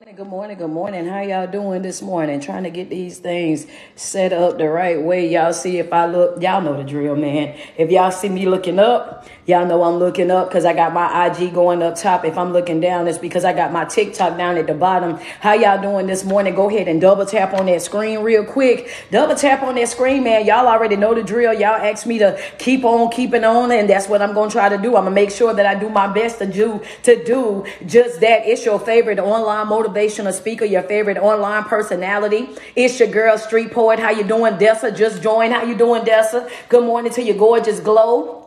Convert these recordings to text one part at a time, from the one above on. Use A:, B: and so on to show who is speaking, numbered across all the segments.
A: Good morning, good morning. How y'all doing this morning? Trying to get these things set up the right way. Y'all see if I look, y'all know the drill, man. If y'all see me looking up, y'all know I'm looking up because I got my IG going up top. If I'm looking down, it's because I got my TikTok down at the bottom. How y'all doing this morning? Go ahead and double tap on that screen real quick. Double tap on that screen, man. Y'all already know the drill. Y'all asked me to keep on keeping on, and that's what I'm going to try to do. I'm going to make sure that I do my best to do just that. It's your favorite online motivational speaker, your favorite online personality. It's your girl, Street Poet. How you doing, Dessa? Just joined. How you doing, Dessa? Good morning to your gorgeous glow.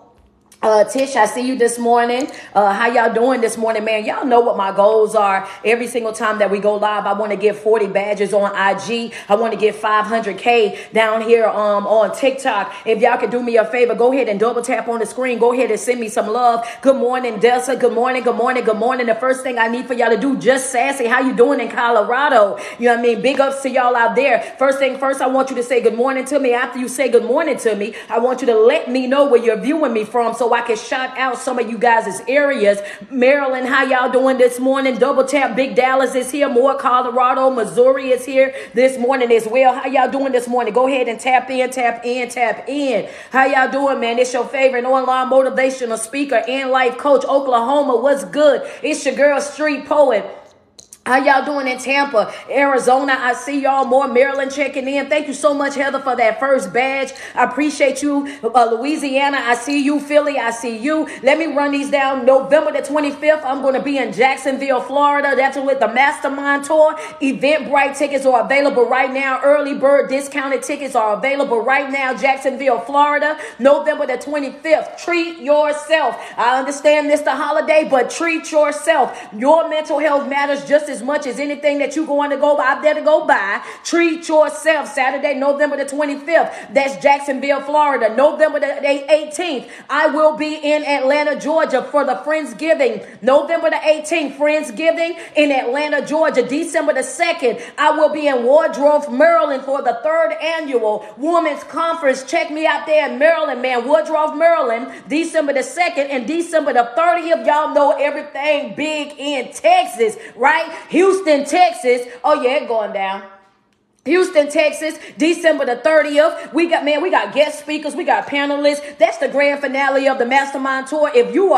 A: Tish, I see you this morning. How y'all doing this morning, man? Y'all know what my goals are. Every single time that we go live, I want to get 40 badges on IG. I want to get 500K down here on TikTok. If y'all could do me a favor, go ahead and double tap on the screen. Go ahead and send me some love. Good morning, Dessa. Good morning, good morning, good morning. The first thing I need for y'all to do, just sassy. How you doing in Colorado? You know what I mean? Big ups to y'all out there. First thing first, I want you to say good morning to me. After you say good morning to me, I want you to let me know where you're viewing me from so I can shout out some of you guys' areas. Maryland, how y'all doing this morning? Double tap. Big Dallas is here. More Colorado. Missouri is here this morning as well. How y'all doing this morning? Go ahead and tap in, tap in, tap in. How y'all doing, man? It's your favorite online motivational speaker and life coach, Oklahoma. What's good? It's your girl, Street Poet. How y'all doing in Tampa, Arizona? I see y'all. More Maryland checking in. Thank you so much, Heather, for that first badge. I appreciate you. Louisiana, I see you. Philly, I see you. Let me run these down. November the 25th, I'm going to be in Jacksonville, Florida. That's with the Mastermind Tour. Eventbrite tickets are available right now. Early bird discounted tickets are available right now. Jacksonville, Florida, November the 25th. Treat yourself. I understand this the holiday, but treat yourself. Your mental health matters just as much as anything that you're going to go out there to go buy. Treat yourself. Saturday, November the 25th. That's Jacksonville, Florida. November the 18th, I will be in Atlanta, Georgia for the Friendsgiving. November the 18th, Friendsgiving in Atlanta, Georgia. December the 2nd, I will be in Woodruff, Maryland for the 3rd annual Women's Conference. Check me out there in Maryland, man. Woodruff, Maryland, December the 2nd and December the 30th. Y'all know everything big in Texas, right? Houston, Texas. Oh, yeah, it going down. Houston, Texas, December the 30th. We got guest speakers. We got panelists. That's the grand finale of the Mastermind Tour. If you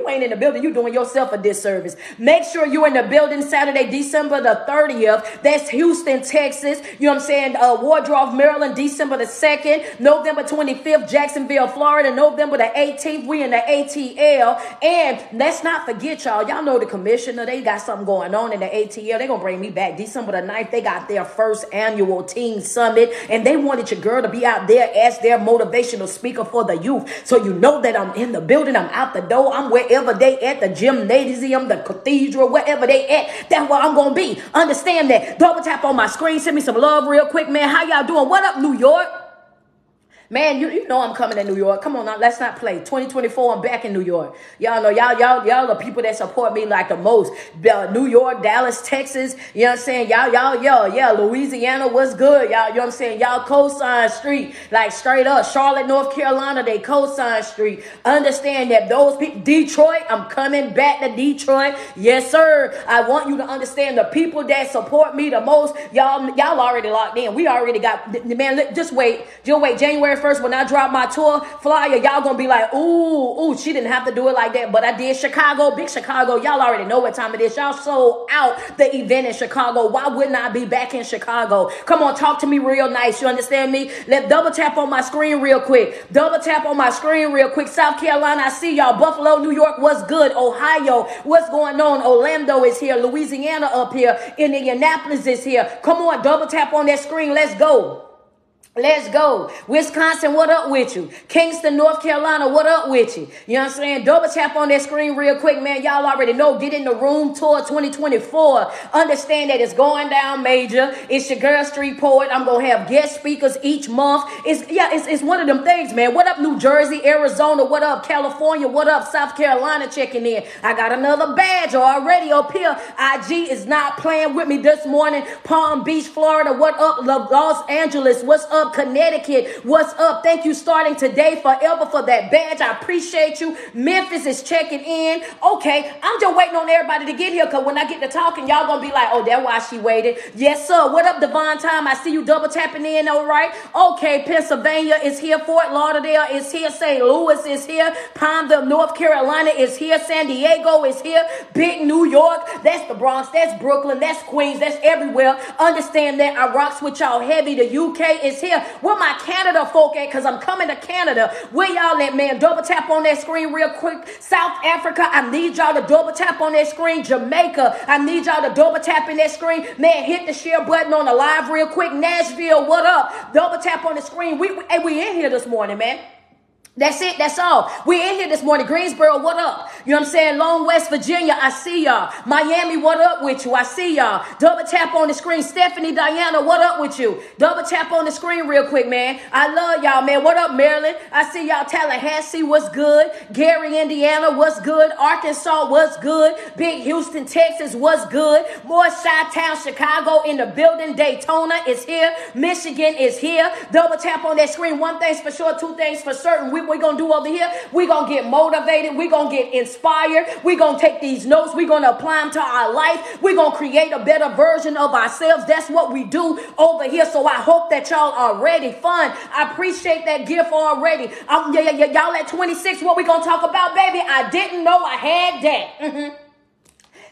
A: ain't in the building, you're doing yourself a disservice. Make sure you're in the building Saturday, December the 30th. That's Houston, Texas. You know what I'm saying? Woodruff, Maryland, December the 2nd. November 25th, Jacksonville, Florida. November the 18th, we in the ATL. And let's not forget, y'all. Y'all know the commissioner. They got something going on in the ATL. They're going to bring me back. December the 9th, they got their first annual teen summit, and they wanted your girl to be out there as their motivational speaker for the youth. So you know that I'm in the building, I'm out the door, I'm wherever they at, the gymnasium, the cathedral, wherever they at, that's where I'm gonna be. Understand that. Double tap on my screen, send me some love real quick, man. How y'all doing? What up, New York? Man, you know I'm coming to New York. Come on now, let's not play. 2024, I'm back in New York. Y'all know, y'all the people that support me like the most. New York, Dallas, Texas, you know what I'm saying? Y'all, Louisiana, what's good? Y'all, you know what I'm saying? Y'all cosign Street, like straight up. Charlotte, North Carolina, they cosign Street. Understand that those people, Detroit, I'm coming back to Detroit. Yes, sir. I want you to understand the people that support me the most. Y'all already locked in. We already got, man, just wait, January 1st, when I drop my tour flyer, y'all gonna be like, ooh, she didn't have to do it like that, but I did. Chicago, big Chicago, y'all already know what time it is. Y'all sold out the event in Chicago. Why wouldn't I be back in Chicago? Come on, talk to me real nice. You understand me? Let double tap on my screen real quick. Double tap on my screen real quick. South Carolina, I see y'all. Buffalo, New York, what's good? Ohio, what's going on? Orlando is here. Louisiana up here. Indianapolis is here. Come on, double tap on that screen. Let's go. Let's go. Wisconsin, what up with you? Kingston, North Carolina, what up with you? You know what I'm saying? Double tap on that screen real quick, man. Y'all already know. Get in the room tour 2024. Understand that it's going down major. It's your girl, Street Poet. I'm going to have guest speakers each month. It's one of them things, man. What up, New Jersey, Arizona? What up, California? What up, South Carolina checking in? I got another badge already up here. IG is not playing with me this morning. Palm Beach, Florida, what up? Los Angeles, what's up? up? Connecticut, what's up? Thank you starting today, forever for that badge. I appreciate you. Memphis is checking in. Okay, I'm just waiting on everybody to get here because when I get to talking, y'all gonna be like, oh, that's why she waited. Yes, sir. What up, Devon Time? I see you double tapping in, all right? Okay, Pennsylvania is here. Fort Lauderdale is here. St. Louis is here. Pineville, North Carolina is here. San Diego is here. Big New York. That's the Bronx. That's Brooklyn. That's Queens. That's everywhere. Understand that I rocks with y'all heavy. The UK is here. Where my Canada folk at? Because I'm coming to Canada. Where y'all at, man? Double tap on that screen real quick. South Africa, I need y'all to double tap on that screen. Jamaica, I need y'all to double tap in that screen. Man, hit the share button on the live real quick. Nashville, what up? Double tap on the screen. We in here this morning, man. That's it. That's all. We in here this morning. Greensboro, what up? You know what I'm saying? Long West Virginia, I see y'all. Miami, what up with you? I see y'all. Double tap on the screen. Stephanie, Diana, what up with you? Double tap on the screen real quick, man. I love y'all, man. What up, Maryland? I see y'all. Tallahassee, what's good? Gary, Indiana, what's good? Arkansas, what's good? Big Houston, Texas, what's good? More Chi-Town, Chicago in the building. Daytona is here. Michigan is here. Double tap on that screen. One thing's for sure, two things for certain. We're going to do over here, we're going to get motivated, we're going to get inspired, we're going to take these notes, we're going to apply them to our life, we're going to create a better version of ourselves. That's what we do over here. So I hope that y'all are ready. Fun. I appreciate that gift already. Y'all at 26, what we going to talk about, baby? I didn't know I had that.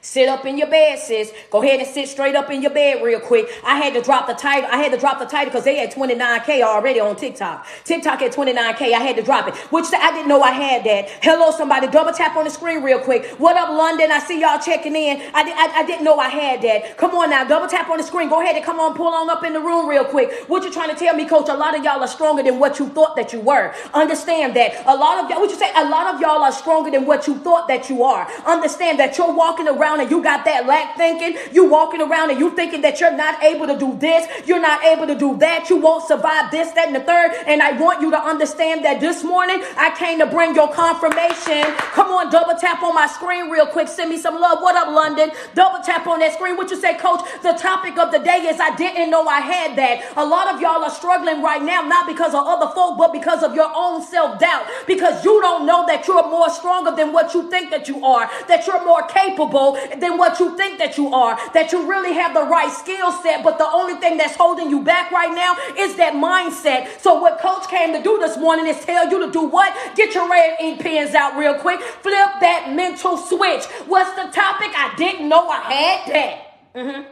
A: Sit up in your bed, sis. Go ahead and sit straight up in your bed real quick. I had to drop the title. Because they had 29K already on TikTok. TikTok at 29K. I had to drop it. Which I didn't know I had that. Hello, somebody. Double tap on the screen real quick. What up, London? I see y'all checking in. I didn't know I had that. Come on now. Double tap on the screen. Go ahead and come on. Pull on up in the room real quick. What you trying to tell me, coach? A lot of y'all are stronger than what you thought that you were. Understand that. A lot of y'all, what you say? A lot of y'all are stronger than what you thought that you are. Understand that you're walking around and you got that lack thinking. You walking around and you thinking that you're not able to do this. You're not able to do that. You won't survive this, that, and the third. And I want you to understand that this morning I came to bring your confirmation. Come on, double tap on my screen real quick. Send me some love. What up, London? Double tap on that screen. What you say, coach? The topic of the day is I didn't know I had that. A lot of y'all are struggling right now, not because of other folk, but because of your own self-doubt. Because you don't know that you're more stronger than what you think that you are. That you're more capable than what you think that you are, that you really have the right skill set, but the only thing that's holding you back right now is that mindset. So what coach came to do this morning is tell you to do what? Get your red ink pens out real quick. Flip that mental switch. What's the topic? I didn't know I had that.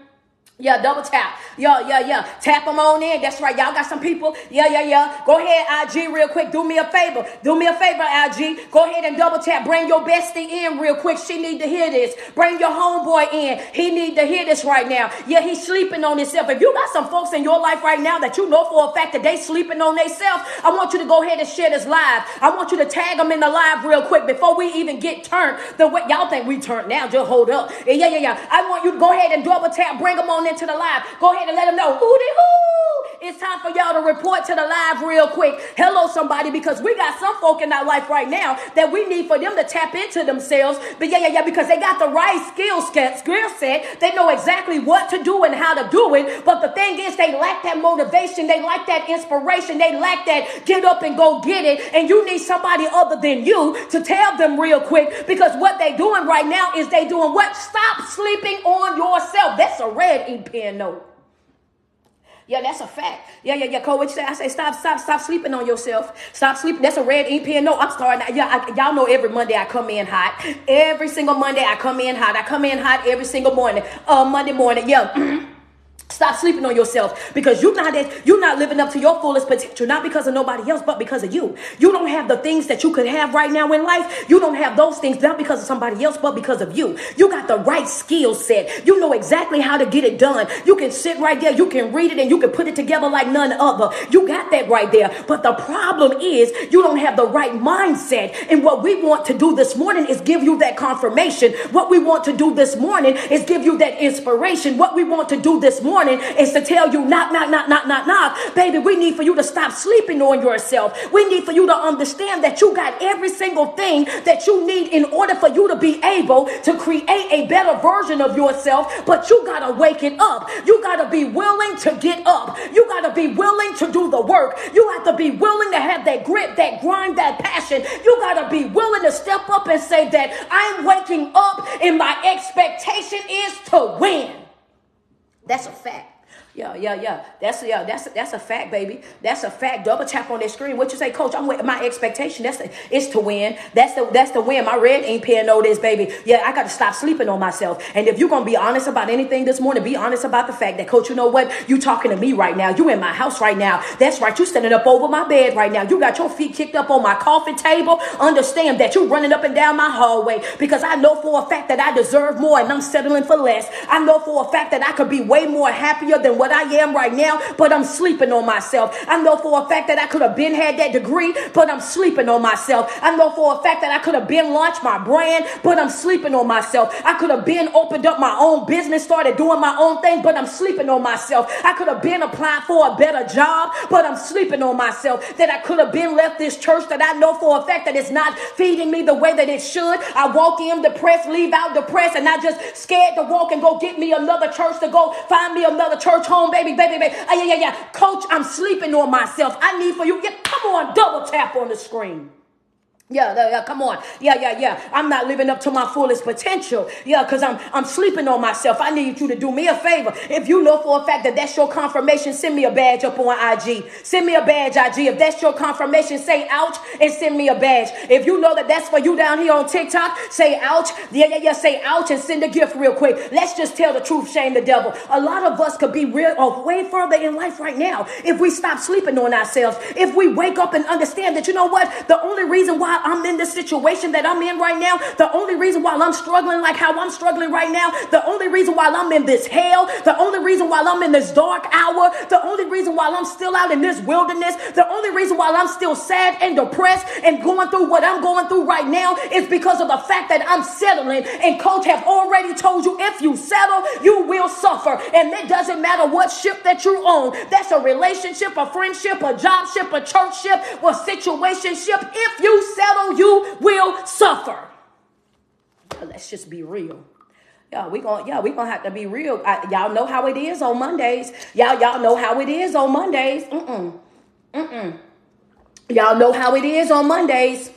A: Yeah, double tap. Yeah. Tap them on in. That's right. Y'all got some people. Yeah. Go ahead, IG, real quick. Do me a favor, IG. Go ahead and double tap. Bring your bestie in real quick. She need to hear this. Bring your homeboy in. He need to hear this right now. Yeah, he's sleeping on himself. If you got some folks in your life right now that you know for a fact that they sleeping on themselves, I want you to go ahead and share this live. I want you to tag them in the live real quick before we even get turned. The way y'all think we turned now, just hold up. Yeah. I want you to go ahead and double tap. Bring them on into the live. Go ahead and let them know. Hoo-dee-hoo. It's time for y'all to report to the live real quick. Hello, somebody, because we got some folk in our life right now that we need for them to tap into themselves. But yeah, because they got the right skill set. They know exactly what to do and how to do it. But the thing is, they lack that motivation. They lack that inspiration. They lack that get up and go get it. And you need somebody other than you to tell them real quick, because what they doing right now is they doing what? Stop sleeping on yourself. That's a red ink pen note. Yeah, that's a fact. Yeah, Cole, what you say? I say stop sleeping on yourself. Stop sleeping. That's a red ink pen. No, I'm starting. Y'all know every Monday I come in hot. Every single Monday I come in hot. I come in hot every single morning. Monday morning, yeah. Stop sleeping on yourself, because you're not living up to your fullest potential, not because of nobody else, but because of you. You don't have the things that you could have right now in life. You don't have those things, not because of somebody else, but because of you. You got the right skill set. You know exactly how to get it done. You can sit right there. You can read it and you can put it together like none other. You got that right there. But the problem is you don't have the right mindset. And what we want to do this morning is give you that confirmation. What we want to do this morning is give you that inspiration. What we want to do this morning morning is to tell you, knock, knock, knock, knock, knock, knock. Baby, we need for you to stop sleeping on yourself. We need for you to understand that you got every single thing that you need in order for you to be able to create a better version of yourself. But you got to wake it up. You got to be willing to get up. You got to be willing to do the work. You have to be willing to have that grit, that grind, that passion. You got to be willing to step up and say that I'm waking up and my expectation is to win. That's a fact. Yeah. That's a fact, baby. That's a fact. Double tap on that screen. What you say, Coach? I'm with my expectation. Is to win. That's the win. My red ink pen know this, baby. Yeah, I got to stop sleeping on myself. And if you're gonna be honest about anything this morning, be honest about the fact that, Coach, you know what? You talking to me right now. You in my house right now. That's right. You standing up over my bed right now. You got your feet kicked up on my coffee table. Understand that you running up and down my hallway because I know for a fact that I deserve more and I'm settling for less. I know for a fact that I could be way more happier than what I am right now, but I'm sleeping on myself. I know for a fact that I could have been had that degree, but I'm sleeping on myself. I know for a fact that I could have been launched my brand, but I'm sleeping on myself. I could have been opened up my own business, started doing my own thing, but I'm sleeping on myself. I could have been applying for a better job, but I'm sleeping on myself. That I could have been left this church that I know for a fact that it's not feeding me the way that it should. I walk in depressed, leave out depressed, and I just scared to walk and go get me another church, to go find me another church home, baby. Yeah. Coach, I'm sleeping on myself. I need for you. Come on, double tap on the screen. Yeah, come on. Yeah. I'm not living up to my fullest potential. Yeah, because I'm sleeping on myself. I need you to do me a favor. If you know for a fact that that's your confirmation, send me a badge up on IG. Send me a badge, IG. If that's your confirmation, say ouch and send me a badge. If you know that that's for you down here on TikTok, say ouch. Yeah, say ouch and send a gift real quick. Let's just tell the truth, shame the devil. A lot of us could be way further in life right now if we stop sleeping on ourselves. If we wake up and understand that, you know what, the only reason why I'm in this situation that I'm in right now, the only reason why I'm struggling like how I'm struggling right now, the only reason why I'm in this hell, the only reason why I'm in this dark hour, the only reason why I'm still out in this wilderness, the only reason why I'm still sad and depressed and going through what I'm going through right now is because of the fact that I'm settling. And Coach have already told you, if you settle, you will suffer. And it doesn't matter what ship that you're on. That's a relationship, a friendship, a job ship, a church ship, or situation ship. If you settle, you will suffer. Let's just be real. We gonna have to be real. Y'all know how it is on Mondays. Y'all know how it is on Mondays. Y'all know how it is on Mondays.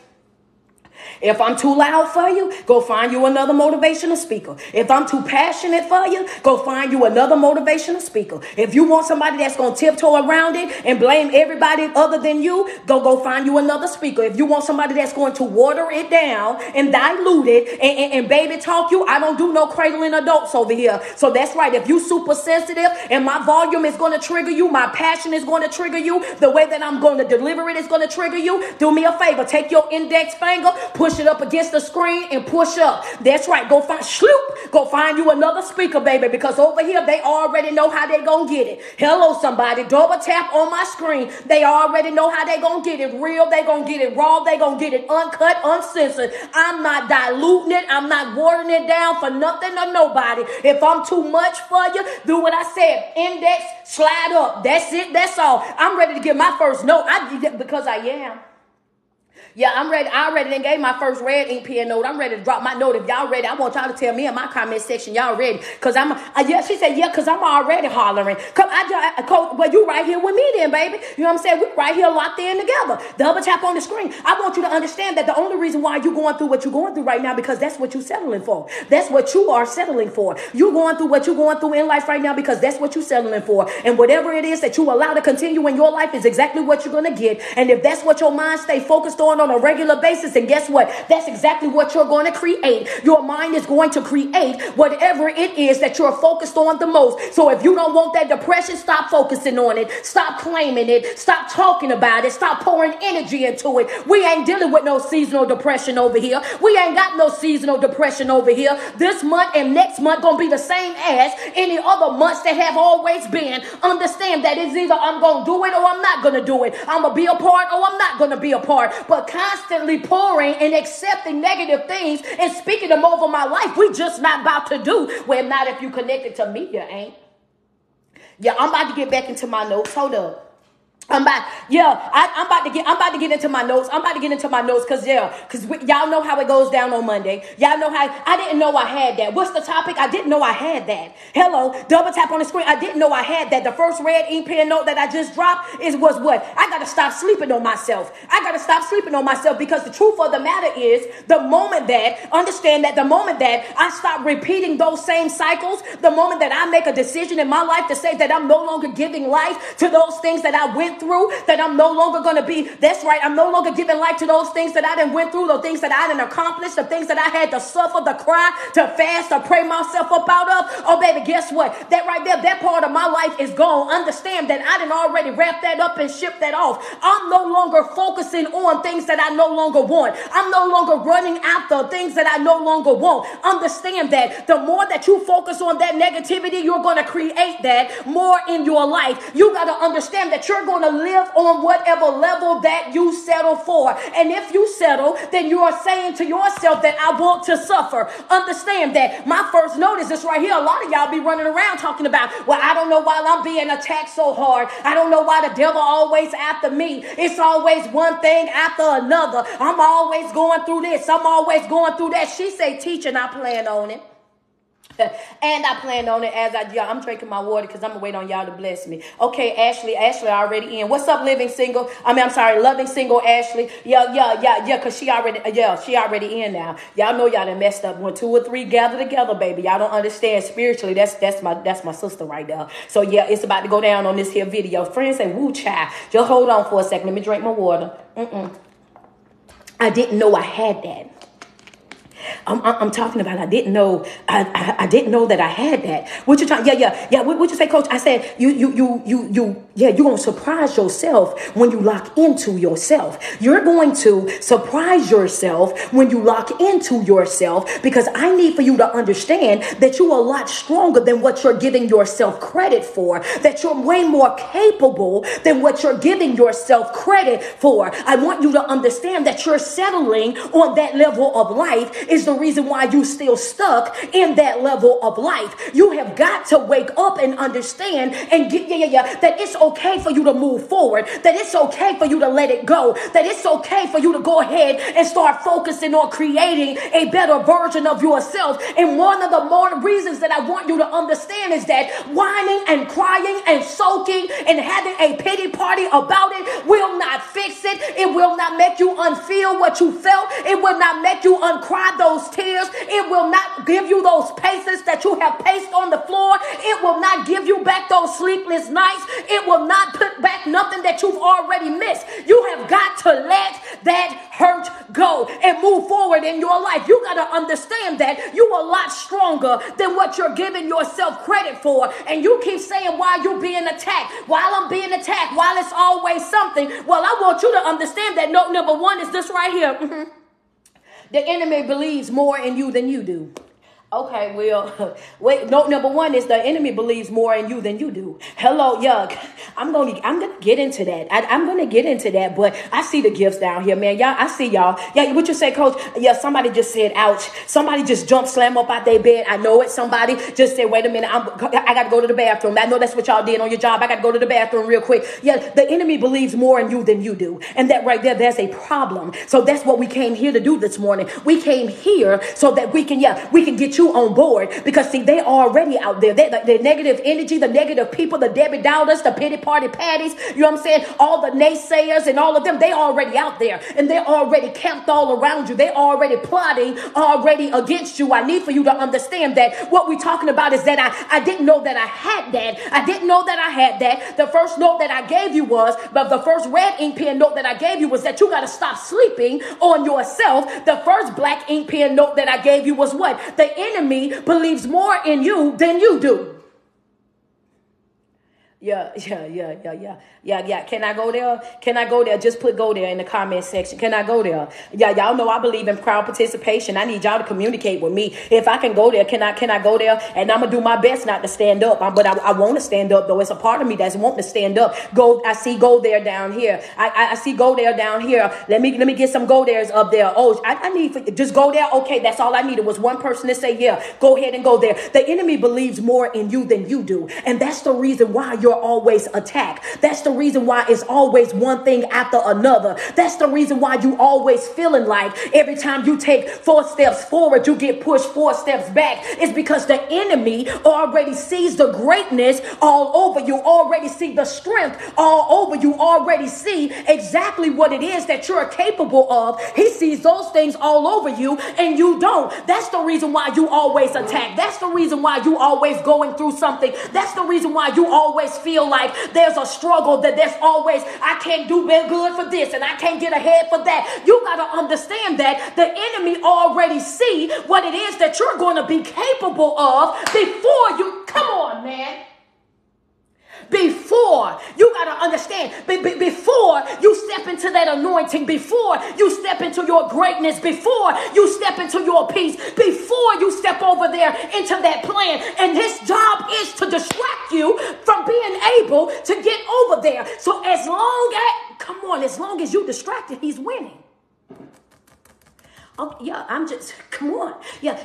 A: If I'm too loud for you, go find you another motivational speaker. If I'm too passionate for you, go find you another motivational speaker. If you want somebody that's going to tiptoe around it and blame everybody other than you, go find you another speaker. If you want somebody that's going to water it down and dilute it and baby talk you, I don't do no cradling adults over here. So that's right. If you super sensitive and my volume is going to trigger you, my passion is going to trigger you, the way that I'm going to deliver it is going to trigger you, do me a favor. Take your index finger, push it up against the screen and push up. That's right. Go find you another speaker, baby, because over here they already know how they gonna get it. Hello, somebody. Double tap on my screen. They already know how they gonna get it real. They gonna get it raw. They gonna get it uncut, uncensored. I'm not diluting it. I'm not watering it down for nothing or nobody. If I'm too much for you, do what I said. Index, slide up. That's it. That's all. I'm ready to give my first note. Because I am. Yeah, I'm ready. I already done gave my first red ink pen note. I'm ready to drop my note. If y'all ready, I want y'all to tell me in my comment section, y'all ready. Because she said, yeah, because I'm already hollering. Coach, well, you right here with me then, baby. You know what I'm saying? We right here locked in together. Double tap on the screen. I want you to understand that the only reason why you're going through what you're going through right now, because that's what you're settling for. That's what you are settling for. You're going through what you're going through in life right now because that's what you're settling for. And whatever it is that you allow to continue in your life is exactly what you're going to get. And if that's what your mind stay focused on a regular basis, and guess what? That's exactly what you're going to create. Your mind is going to create whatever it is that you're focused on the most. So if you don't want that depression, stop focusing on it. Stop claiming it. Stop talking about it. Stop pouring energy into it. We ain't dealing with no seasonal depression over here. We ain't got no seasonal depression over here. This month and next month gonna be the same as any other months that have always been. Understand that it's either I'm gonna do it or I'm not gonna do it. I'm gonna be a part or I'm not gonna be a part. But constantly pouring and accepting negative things and speaking them over my life, we just not about to do. Well, not if you connected to me, you ain't. Yeah, I'm about to get back into my notes. Hold up. I'm about to get into my notes. I'm about to get into my notes because y'all know how it goes down on Monday. Y'all know how I didn't know I had that. What's the topic? I didn't know I had that. Hello, double tap on the screen. I didn't know I had that. The first red ink pen note that I just dropped was what? I gotta stop sleeping on myself. I gotta stop sleeping on myself because the truth of the matter is the moment that I stop repeating those same cycles, the moment that I make a decision in my life to say that I'm no longer giving life to those things that I went through, that I'm no longer going to be, that's right, I'm no longer giving life to those things that I didn't went through, the things that I didn't accomplish, the things that I had to suffer, to cry, to fast, to pray myself up out of. Oh, baby, guess what? That right there, that part of my life is gone. Understand that I didn't already wrap that up and ship that off. I'm no longer focusing on things that I no longer want. I'm no longer running after things that I no longer want. Understand that the more that you focus on that negativity, you're going to create that more in your life. You got to understand that you're going to live on whatever level that you settle for. And if you settle, then you are saying to yourself that I want to suffer. Understand that my first note is this right here. A lot of y'all be running around talking about, well, I don't know why I'm being attacked so hard. I don't know why the devil always after me. It's always one thing after another. I'm always going through this. I'm always going through that. She say, teaching, I plan on it. And I plan on it I'm drinking my water because I'm going to wait on y'all to bless me. Okay, Ashley already in. What's up, loving single Ashley. Yeah, because she already in now. Y'all know y'all done messed up. When 2 or 3 gather together, baby. Y'all don't understand spiritually. That's my sister right there. So yeah, it's about to go down on this here video. Friends say, woo, child. Just hold on for a second. Let me drink my water. I didn't know I had that. I'm talking about I didn't know that I had that. What you talking? Yeah. What you say, Coach? I said you're gonna surprise yourself when you lock into yourself. You're going to surprise yourself when you lock into yourself, because I need for you to understand that you're a lot stronger than what you're giving yourself credit for. That you're way more capable than what you're giving yourself credit for. I want you to understand that you're settling on that level of life is the reason why you still stuck in that level of life. You have got to wake up and understand and get that it's okay for you to move forward, that it's okay for you to let it go, that it's okay for you to go ahead and start focusing on creating a better version of yourself. And one of the more reasons that I want you to understand is that whining and crying and soaking and having a pity party about it will not fix it. It will not make you unfeel what you felt. It will not make you uncry those tears. It will not give you those paces that you have paced on the floor. It will not give you back those sleepless nights. It will not put back nothing that you've already missed. You have got to let that hurt go and move forward in your life. You got to understand that you're a lot stronger than what you're giving yourself credit for. And you keep saying, why you being attacked? While I'm being attacked, while it's always something. Well, I want you to understand that note number 1 is this right here. The enemy believes more in you than you do. Okay, well, wait. Note number 1 is the enemy believes more in you than you do. Hello, yuck. I'm gonna get into that. I'm gonna get into that. But I see the gifts down here, man. Y'all, I see y'all. Yeah, what you say, Coach? Yeah, somebody just said, ouch. Somebody just jumped, slam up out their bed. I know it. Somebody just said, wait a minute. I got to go to the bathroom. I know that's what y'all did on your job. I got to go to the bathroom real quick. Yeah, the enemy believes more in you than you do, and that right there's a problem. So that's what we came here to do this morning. We came here so that we can get you on board, because see, they already out there. The negative energy, the negative people, the Debbie Doubters, the pity party patties, you know what I'm saying? All the naysayers and all of them, they already out there, and they're already camped all around you. They're already plotting already against you. I need for you to understand that what we're talking about is that I didn't know that I had that. I didn't know that I had that. The first note that I gave you was, but the first red ink pen note that I gave you was that you got to stop sleeping on yourself. The first black ink pen note that I gave you was what? The enemy believes more in you than you do. Yeah. Can I go there? Can I go there? Just put go there in the comment section. Can I go there? Yeah, y'all know I believe in crowd participation. I need y'all to communicate with me. If I can go there, can I go there? And I'm gonna do my best not to stand up. But I want to stand up though. It's a part of me that's wanting to stand up. I see go there down here. I see go there down here. Let me get some go there's up there. Oh, I need for just go there. Okay, that's all I needed was one person to say, yeah, go ahead and go there. The enemy believes more in you than you do. And that's the reason why you're always attacked. That's the reason why it's always one thing after another. That's the reason why you always feeling like every time you take 4 steps forward, you get pushed 4 steps back. It's because the enemy already sees the greatness all over you, already see the strength all over you, already see exactly what it is that you're capable of. He sees those things all over you and you don't. That's the reason why you always attack. That's the reason why you always going through something. That's the reason why you always feel like there's a struggle, that there's always, I can't do good for this and I can't get ahead for that. You got to understand that the enemy already see what it is that you're going to be capable of before you, come on, man. Before you got to understand, before you step into that anointing, before you step into your greatness, before you step into your peace, before you step over there into that plan. And his job is to distract you from being able to get over there. So as long as you distracted, he's winning. Oh, yeah, I'm just, come on. Yeah.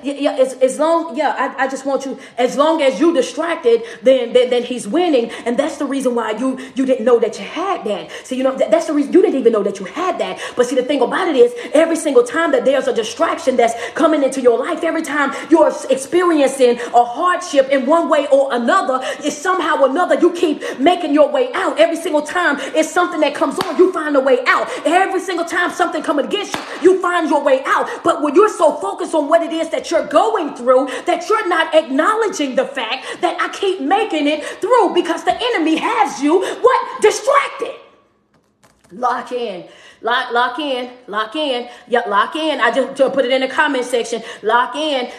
A: I just want you, as long as you distracted, then he's winning. And that's the reason why you didn't know that you had that. So, that's the reason you didn't even know that you had that. But see, the thing about it is every single time that there's a distraction that's coming into your life, every time you're experiencing a hardship in one way or another, it's somehow or another, you keep making your way out. Every single time it's something that comes on, you find a way out. Every single time something comes against you, you find your way out. But when you're so focused on what it is that you're going through, that you're not acknowledging the fact that I keep making it through, because the enemy has you, what? Distracted. Lock in. Lock in. Yeah, lock in. I just put it in the comment section. Lock in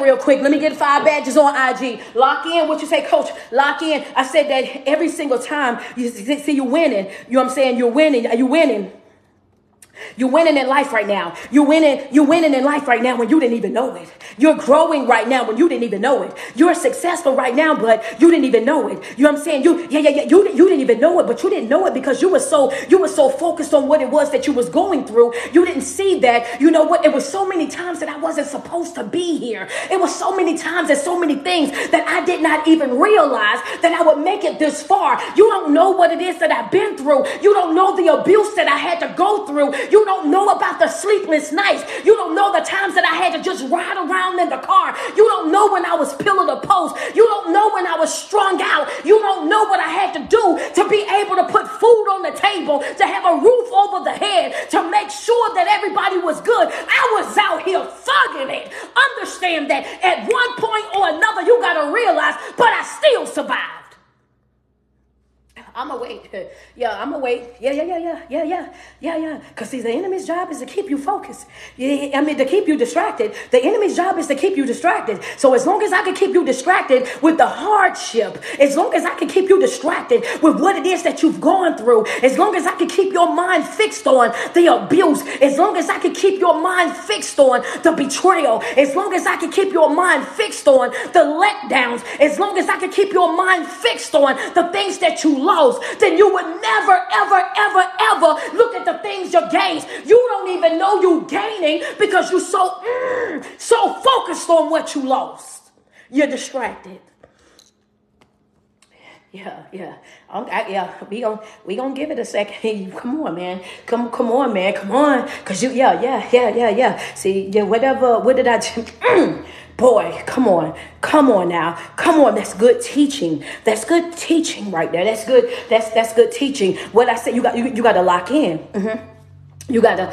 A: real quick. Let me get 5 badges on IG. Lock in. What you say, coach? Lock in. I said that every single time you see you winning. You know what I'm saying? You're winning. Are you winning? You're winning in life right now. You're winning in life right now when you didn't even know it. You're growing right now when you didn't even know it. You're successful right now, but you didn't even know it. You know what I'm saying? You didn't even know it, but you didn't know it because you were so focused on what it was that you was going through. You didn't see that, you know what? It was so many times that I wasn't supposed to be here. It was so many times and so many things that I did not even realize that I would make it this far. You don't know what it is that I've been through. You don't know the abuse that I had to go through. You don't know about the sleepless nights. You don't know the times that I had to just ride around in the car. You don't know when I was pillar to post. You don't know when I was strung out. You don't know what I had to do to be able to put food on the table, to have a roof over the head, to make sure that everybody was good. I was out here thugging it. Understand that at one point or another, you got to realize, but I still survived. I'm going to wait. I'm going to wait. Yeah. Because see, the enemy's job is to keep you focused. To keep you distracted. The enemy's job is to keep you distracted. So as long as I can keep you distracted with the hardship, as long as I can keep you distracted with what it is that you've gone through, as long as I can keep your mind fixed on the abuse, as long as I can keep your mind fixed on the betrayal, as long as I can keep your mind fixed on the letdowns, as long as I can keep your mind fixed on the things that you lost, then you would never, ever look at the things you gained. You don't even know you gaining because you're so focused on what you lost. You're distracted. Yeah. We gonna give it a second. Come on, man. Come on. Cause yeah. See, what did I do? Boy, come on now. Come on, that's good teaching. That's good teaching right there. That's good. That's good teaching. What I said, you got to lock in. You gotta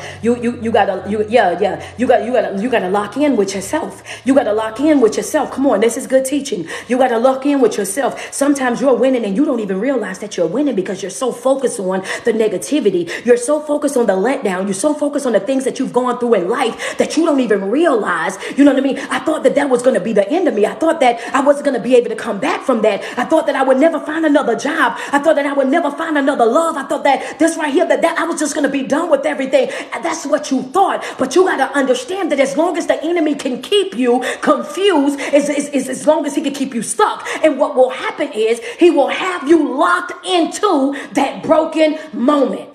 A: lock in with yourself. You gotta lock in with yourself. Come on, this is good teaching. You gotta lock in with yourself. Sometimes you're winning and you don't even realize that you're winning because you're so focused on the negativity. You're so focused on the letdown. You're so focused on the things that you've gone through in life that you don't even realize. You know what I mean? I thought that was gonna be the end of me. I thought that I wasn't gonna be able to come back from that. I thought that I would never find another job. I thought that I would never find another love. I thought that this right here, that I was just gonna be done with everything. And that's what you thought. But you got to understand that as long as the enemy can keep you confused, as long as he can keep you stuck. And what will happen is he will have you locked into that broken moment.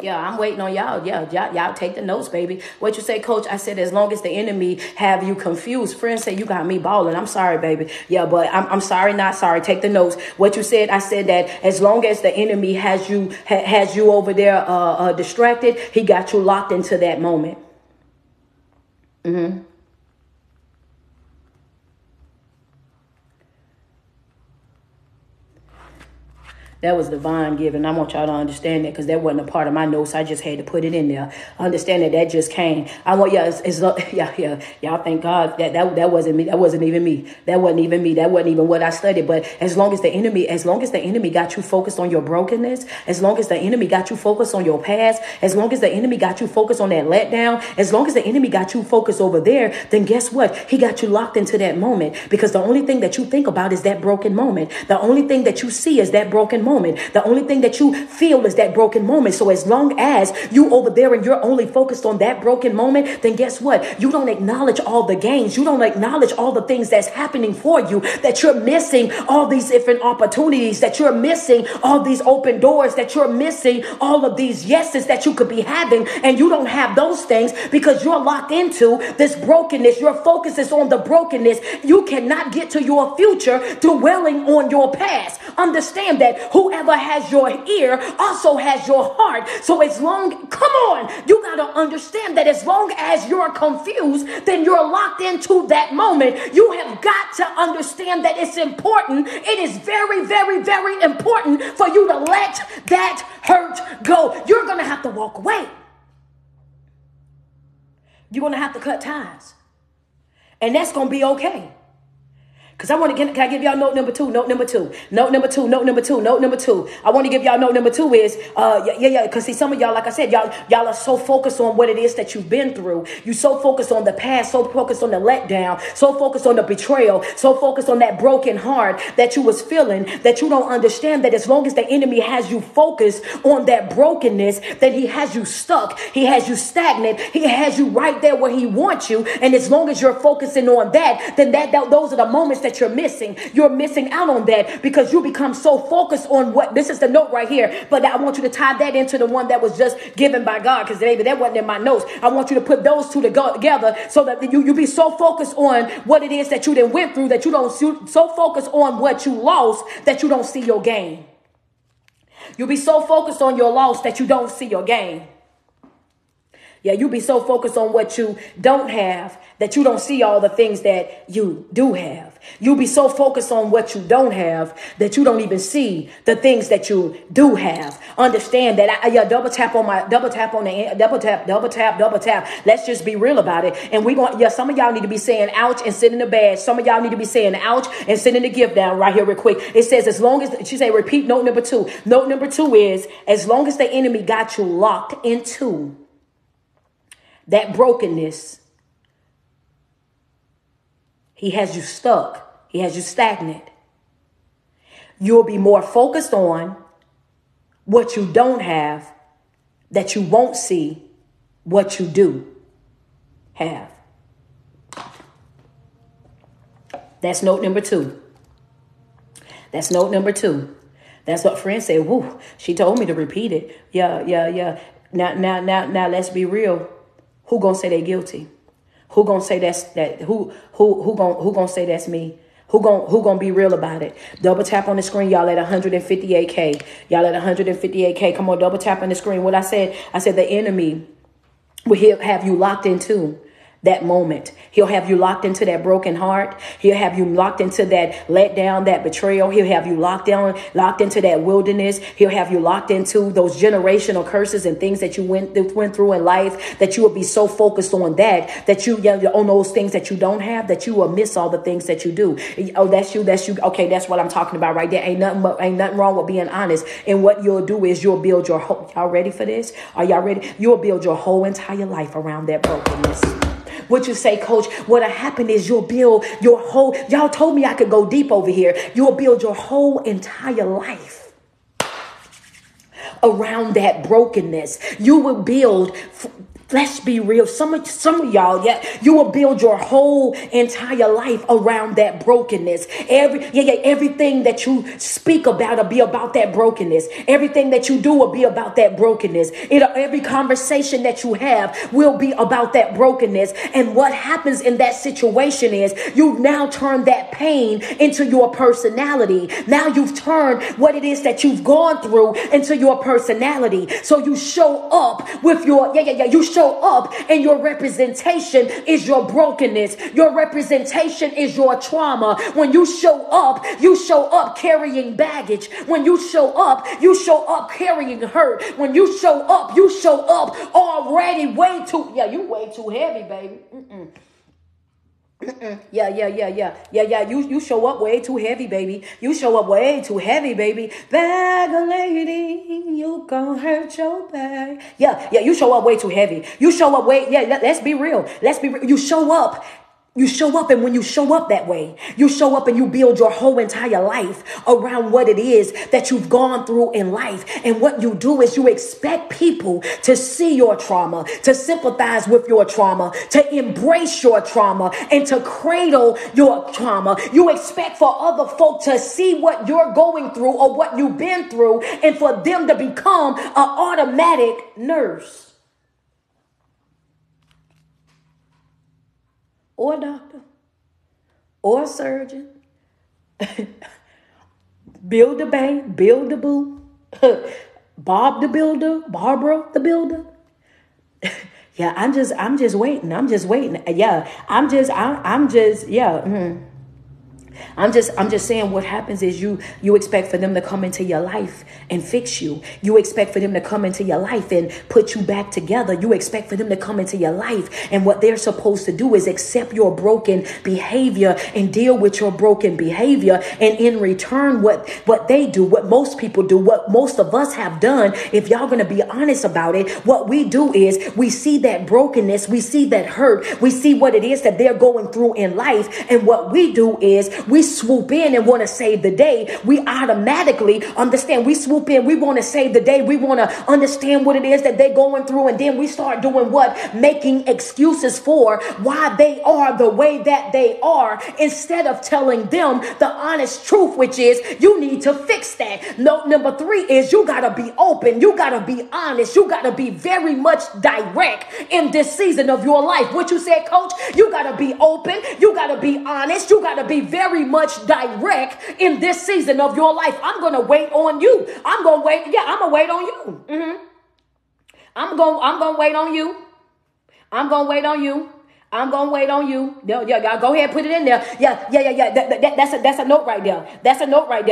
A: Yeah, I'm waiting on y'all. Yeah, y'all take the notes, baby. What you say, coach? I said, as long as the enemy have you confused. Friends say, you got me balling. I'm sorry, baby. Yeah, but I'm sorry, not sorry. Take the notes. What you said, I said that as long as the enemy has you over there distracted, he got you locked into that moment. Mm-hmm. That was divine giving. I want y'all to understand that because that wasn't a part of my notes. I just had to put it in there. Understand that just came. I want y'all. Y'all thank God that wasn't me. That wasn't even me. That wasn't even me. That wasn't even what I studied. But as long as the enemy got you focused on your brokenness, as long as the enemy got you focused on your past, as long as the enemy got you focused on that letdown, as long as the enemy got you focused over there, then guess what? He got you locked into that moment because the only thing that you think about is that broken moment. The only thing that you see is that broken moment. The only thing that you feel is that broken moment. So as long as you over there and you're only focused on that broken moment, then guess what? You don't acknowledge all the gains. You don't acknowledge all the things that's happening for you, that you're missing all these different opportunities, that you're missing all these open doors, that you're missing all of these yeses that you could be having. And you don't have those things because you're locked into this brokenness. Your focus is on the brokenness. You cannot get to your future dwelling on your past. Understand that whoever has your ear also has your heart. So come on, you got to understand that as long as you're confused, then you're locked into that moment. You have got to understand that it's important. It is very, very, very important for you to let that hurt go. You're going to have to walk away. You're going to have to cut ties. And that's going to be okay. Because can I give y'all note number two? Note number two. Note number two. Note number two. Note number two. I want to give y'all note number two is, because see, some of y'all, like I said, y'all are so focused on what it is that you've been through. You so focused on the past, so focused on the letdown, so focused on the betrayal, so focused on that broken heart that you was feeling, that you don't understand that as long as the enemy has you focused on that brokenness, then he has you stuck. He has you stagnant. He has you right there where he wants you. And as long as you're focusing on that, then those are the moments that you're missing. You're missing out on that because you become so focused on what this is the note right here. But I want you to tie that into the one that was just given by God, because maybe that wasn't in my notes. I want you to put those two together so that you be so focused on what it is that you then went through that you don't so focused on what you lost that you don't see your gain. You'll be so focused on your loss that you don't see your gain. Yeah, you be so focused on what you don't have that you don't see all the things that you do have. You'll be so focused on what you don't have that you don't even see the things that you do have. Understand that. Double tap. Let's just be real about it. And some of y'all need to be saying ouch and sit in the bed. Some of y'all need to be saying ouch and sit in the gift down right here real quick. It says, as long as she say, repeat note number two. Note number two is, as long as the enemy got you locked into that brokenness, he has you stuck. He has you stagnant. You'll be more focused on what you don't have, that you won't see what you do have. That's note number two. That's note number two. That's what friends say. Woo, she told me to repeat it. Yeah. Now let's be real. Who gonna say they guilty? Who gonna say who gonna say that's me? Who gonna be real about it? Double tap on the screen, y'all at 158K. Y'all at 158K. Come on, double tap on the screen. What I said the enemy will have you locked into that moment. He'll have you locked into that broken heart. He'll have you locked into that let down, that betrayal. He'll have you locked into that wilderness. He'll have you locked into those generational curses and things that you went through in life, that you will be so focused on that you on those things that you don't have, that you will miss all the things that you do. Oh, that's you. Okay, that's what I'm talking about right there. Ain't nothing wrong with being honest. And what you'll do is you'll build your whole, y'all ready for this? Are y'all ready? You'll build your whole entire life around that brokenness. What you say, coach, what'll happen is you'll build your whole, y'all told me I could go deep over here. You'll build your whole entire life around that brokenness. You will build, let's be real. Some of y'all, you will build your whole entire life around that brokenness. Everything that you speak about will be about that brokenness. Everything that you do will be about that brokenness. Every conversation that you have will be about that brokenness. And what happens in that situation is you've now turned that pain into your personality. Now you've turned what it is that you've gone through into your personality. So you show up with your, you show up and your representation is your brokenness. Your representation is your trauma. When you show up carrying baggage. When you show up carrying hurt. When you show up already you way too heavy, baby. You show up way too heavy, baby. You show up way too heavy, baby. Bag a lady, you gon' hurt your back. You show up way too heavy. You show up let's be real. You show up. And when you show up that way, you show up and you build your whole entire life around what it is that you've gone through in life. And what you do is you expect people to see your trauma, to sympathize with your trauma, to embrace your trauma, and to cradle your trauma. You expect for other folk to see what you're going through or what you've been through, and for them to become an automatic nurse or doctor, or surgeon, build the bank, build the boo, Bob the builder, Barbara the builder. I'm just waiting. I'm just saying what happens is you expect for them to come into your life and fix you. You expect for them to come into your life and put you back together. You expect for them to come into your life, and what they're supposed to do is accept your broken behavior and deal with your broken behavior. And in return, what they do, what most people do, what most of us have done, if y'all going to be honest about it, what we do is we see that brokenness, we see that hurt, we see what it is that they're going through in life. And what we do is we swoop in and want to save the day. We automatically understand. We swoop in. We want to save the day. We want to understand what it is that they're going through. And then we start doing what? Making excuses for why they are the way that they are, instead of telling them the honest truth, which is you need to fix that. Note number 3 is you got to be open. You got to be honest. You got to be very much direct in this season of your life. What you said, coach? You got to be open. You got to be honest. You got to be very much direct in this season of your life. I'm going to wait on you. I'm going to wait. I'm going to wait on you. I'm going to wait on you. I'm going to wait on you. I'm going to wait on you. Y'all go ahead, put it in there. That's a note right there. That's a note right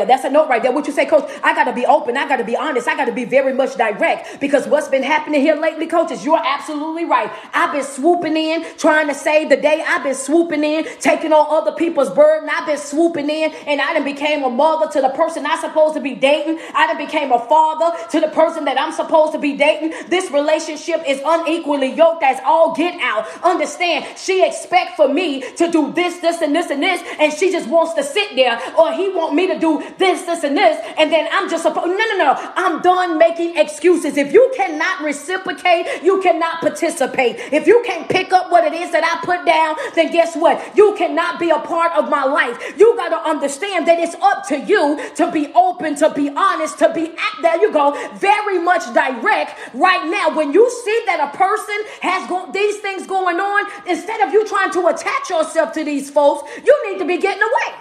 A: there. What you say, coach? I got to be open. I got to be honest. I got to be very much direct, because what's been happening here lately, coaches, you're absolutely right. I've been swooping in, trying to save the day. I've been swooping in, taking on other people's burden. I've been swooping in, and I done became a mother to the person I'm supposed to be dating. I done became a father to the person that I'm supposed to be dating. This relationship is unequally yoked as all get out. Understand? She expects for me to do this, and this, and she just wants to sit there, or he want me to do this, and this, and then I'm just supposed. No. I'm done making excuses. If you cannot reciprocate, you cannot participate. If you can't pick up what it is that I put down, then guess what? You cannot be a part of my life. You got to understand that it's up to you to be open, to be honest, to be, there you go, very much direct right now. When you see that a person has these things going on, instead of you trying to attach yourself to these folks, you need to be getting away.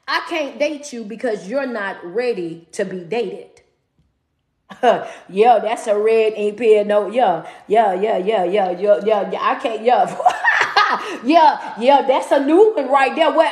A: I can't date you because you're not ready to be dated. Yeah, that's a red ink pen note. Yeah. I can't, yeah. Yeah, that's a new one right there. What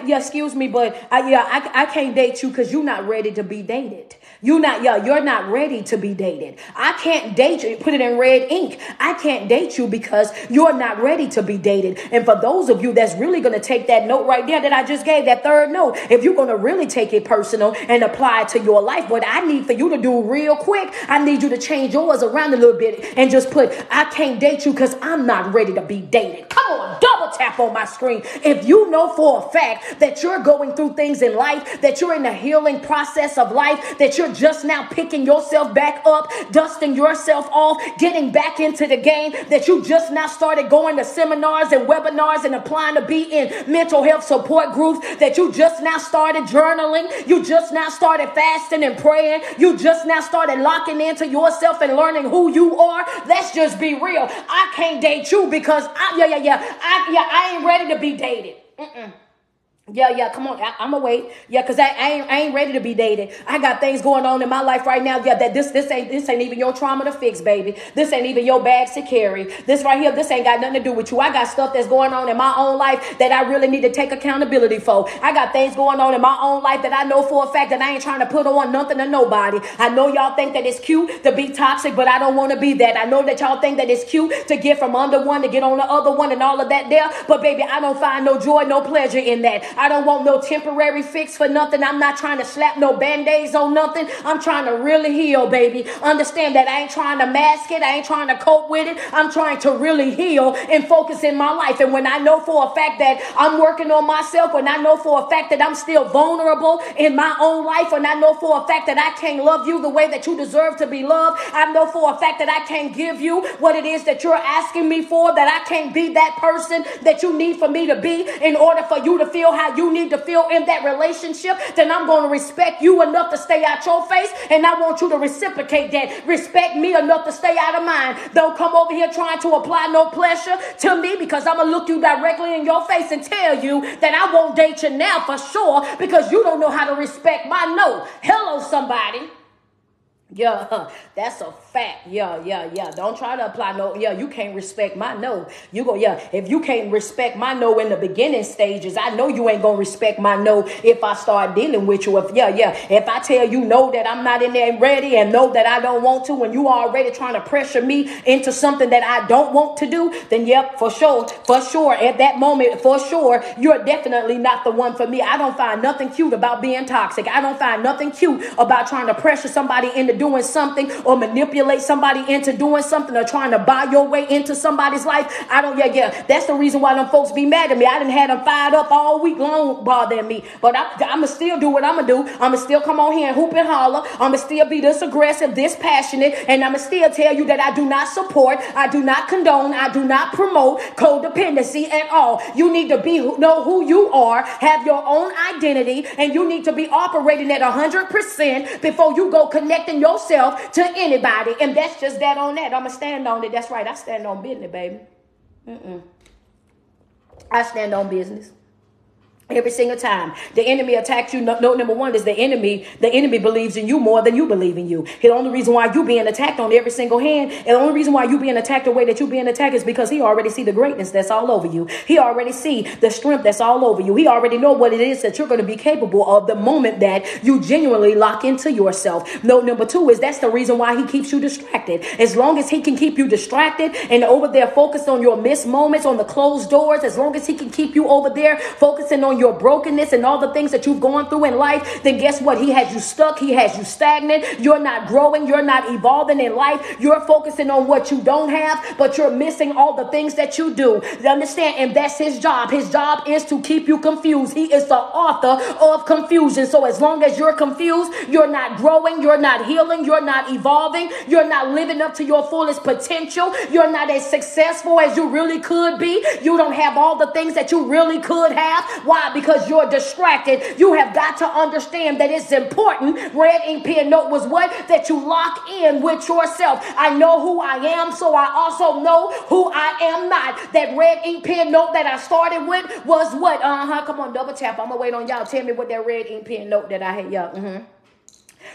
A: yeah, excuse me, but I can't date you because you're not ready to be dated. You're not ready to be dated. I can't date you. Put it in red ink. I can't date you because you're not ready to be dated. And for those of you that's really going to take that note right there that I just gave, that third note, if you're going to really take it personal and apply it to your life, what I need for you to do real quick, I need you to change yours around a little bit and just put, I can't date you because I'm not ready to be dated. Come on, double tap on my screen. If you know for a fact that you're going through things in life, that you're in the healing process of life, that you're just now picking yourself back up, dusting yourself off, getting back into the game, that you just now started going to seminars and webinars and applying to be in mental health support groups, that you just now started journaling, you just now started fasting and praying, you just now started locking into yourself and learning who you are. Let's just be real. I can't date you because I ain't ready to be dated. Come on. I'm going to wait. Yeah, because I ain't ready to be dated. I got things going on in my life right now. Yeah, that this ain't even your trauma to fix, baby. This ain't even your bags to carry. This right here, this ain't got nothing to do with you. I got stuff that's going on in my own life that I really need to take accountability for. I got things going on in my own life that I know for a fact that I ain't trying to put on nothing to nobody. I know y'all think that it's cute to be toxic, but I don't want to be that. I know that y'all think that it's cute to get from under one to get on the other one and all of that there. But baby, I don't find no joy, no pleasure in that. I don't want no temporary fix for nothing. I'm not trying to slap no band-aids on nothing. I'm trying to really heal, baby. Understand that I ain't trying to mask it. I ain't trying to cope with it. I'm trying to really heal and focus in my life. And when I know for a fact that I'm working on myself, when I know for a fact that I'm still vulnerable in my own life, and I know for a fact that I can't love you the way that you deserve to be loved, I know for a fact that I can't give you what it is that you're asking me for, that I can't be that person that you need for me to be in order for you to feel how you need to feel in that relationship, then I'm going to respect you enough to stay out your face, and I want you to reciprocate that. Respect me enough to stay out of mine. Don't come over here trying to apply no pressure to me, because I'm going to look you directly in your face and tell you that I won't date you now for sure, because you don't know how to respect my no. Hello, somebody. Yeah, that's a fact. Yeah. Don't try to apply no. Yeah, you can't respect my no. You go, yeah. If you can't respect my no in the beginning stages, I know you ain't gonna respect my no if I start dealing with you. If I tell you no, that I'm not in there ready, and no, that I don't want to, and you already trying to pressure me into something that I don't want to do, then yep, for sure, at that moment, for sure, you're definitely not the one for me. I don't find nothing cute about being toxic. I don't find nothing cute about trying to pressure somebody into doing something, or manipulate somebody into doing something, or trying to buy your way into somebody's life. That's the reason why them folks be mad at me. I done had them fired up all week long bothering me, but I'ma still do what I'ma do. I'ma still come on here and hoop and holler. I'ma still be this aggressive, this passionate, and I'ma still tell you that I do not support, I do not condone, I do not promote codependency at all. You need to know who you are, have your own identity, and you need to be operating at 100% before you go connecting yourself to anybody. And that's just that on that. I'ma stand on it. That's right. I stand on business, baby. I stand on business. Every single time the enemy attacks you, number one is the enemy believes in you more than you believe in you. The only reason why you being attacked on every single hand, and the only reason why you being attacked the way that you being attacked is because he already see the greatness that's all over you. He already see the strength that's all over you. He already know what it is that you're going to be capable of the moment that you genuinely lock into yourself. Number two is that's the reason why he keeps you distracted. As long as he can keep you distracted and over there focused on your missed moments, on the closed doors, as long as he can keep you over there focusing on your brokenness and all the things that you've gone through in life, then guess what? He has you stuck. He has you stagnant. You're not growing. You're not evolving in life. You're focusing on what you don't have, but you're missing all the things that you do. You understand? And that's his job. His job is to keep you confused. He is the author of confusion. So as long as you're confused, you're not growing. You're not healing. You're not evolving. You're not living up to your fullest potential. You're not as successful as you really could be. You don't have all the things that you really could have. Why? Because you're distracted. You have got to understand that it's important. Red ink pen note was what? That you lock in with yourself. I know who I am, so I also know who I am not. That red ink pen note that I started with was what? Come on, double tap. I'm going to wait on y'all. Tell me what that red ink pen note that I had. Y'all.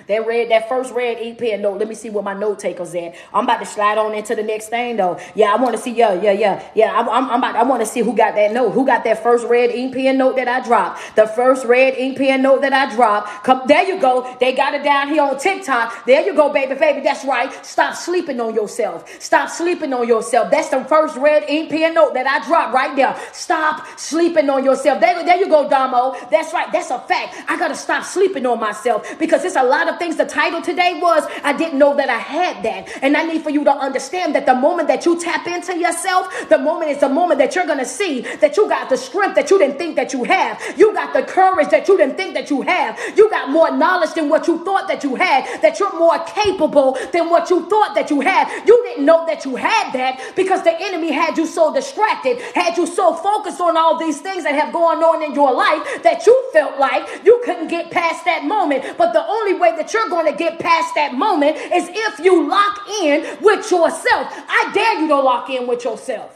A: That first red ink pen note. Let me see what my note takers in. I'm about to slide on into the next thing though. Yeah, I want to see. Yeah. I want to see who got that note. Who got that first red ink pen note that I dropped? The first red ink pen note that I dropped. Come, there you go. They got it down here on TikTok. There you go, baby. That's right. Stop sleeping on yourself. Stop sleeping on yourself. That's the first red ink pen note that I dropped right there. Stop sleeping on yourself. There you go, Damo. That's right. That's a fact. I got to stop sleeping on myself because it's a lot of things. The title today was, I didn't know that I had that. And I need for you to understand that the moment that you tap into yourself, the moment is the moment that you're going to see that you got the strength that you didn't think that you have. You got the courage that you didn't think that you have. You got more knowledge than what you thought that you had, that you're more capable than what you thought that you had. You didn't know that you had that because the enemy had you so distracted, had you so focused on all these things that have gone on in your life that you felt like you couldn't get past that moment. But the only way that you're going to get past that moment is if you lock in with yourself. I dare you to lock in with yourself.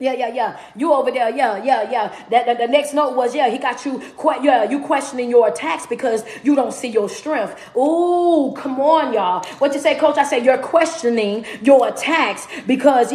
A: Yeah. You over there. Yeah. The next note was, he got you you questioning your attacks because you don't see your strength. Ooh, come on, y'all. What you say, coach? I said you're questioning your attacks because,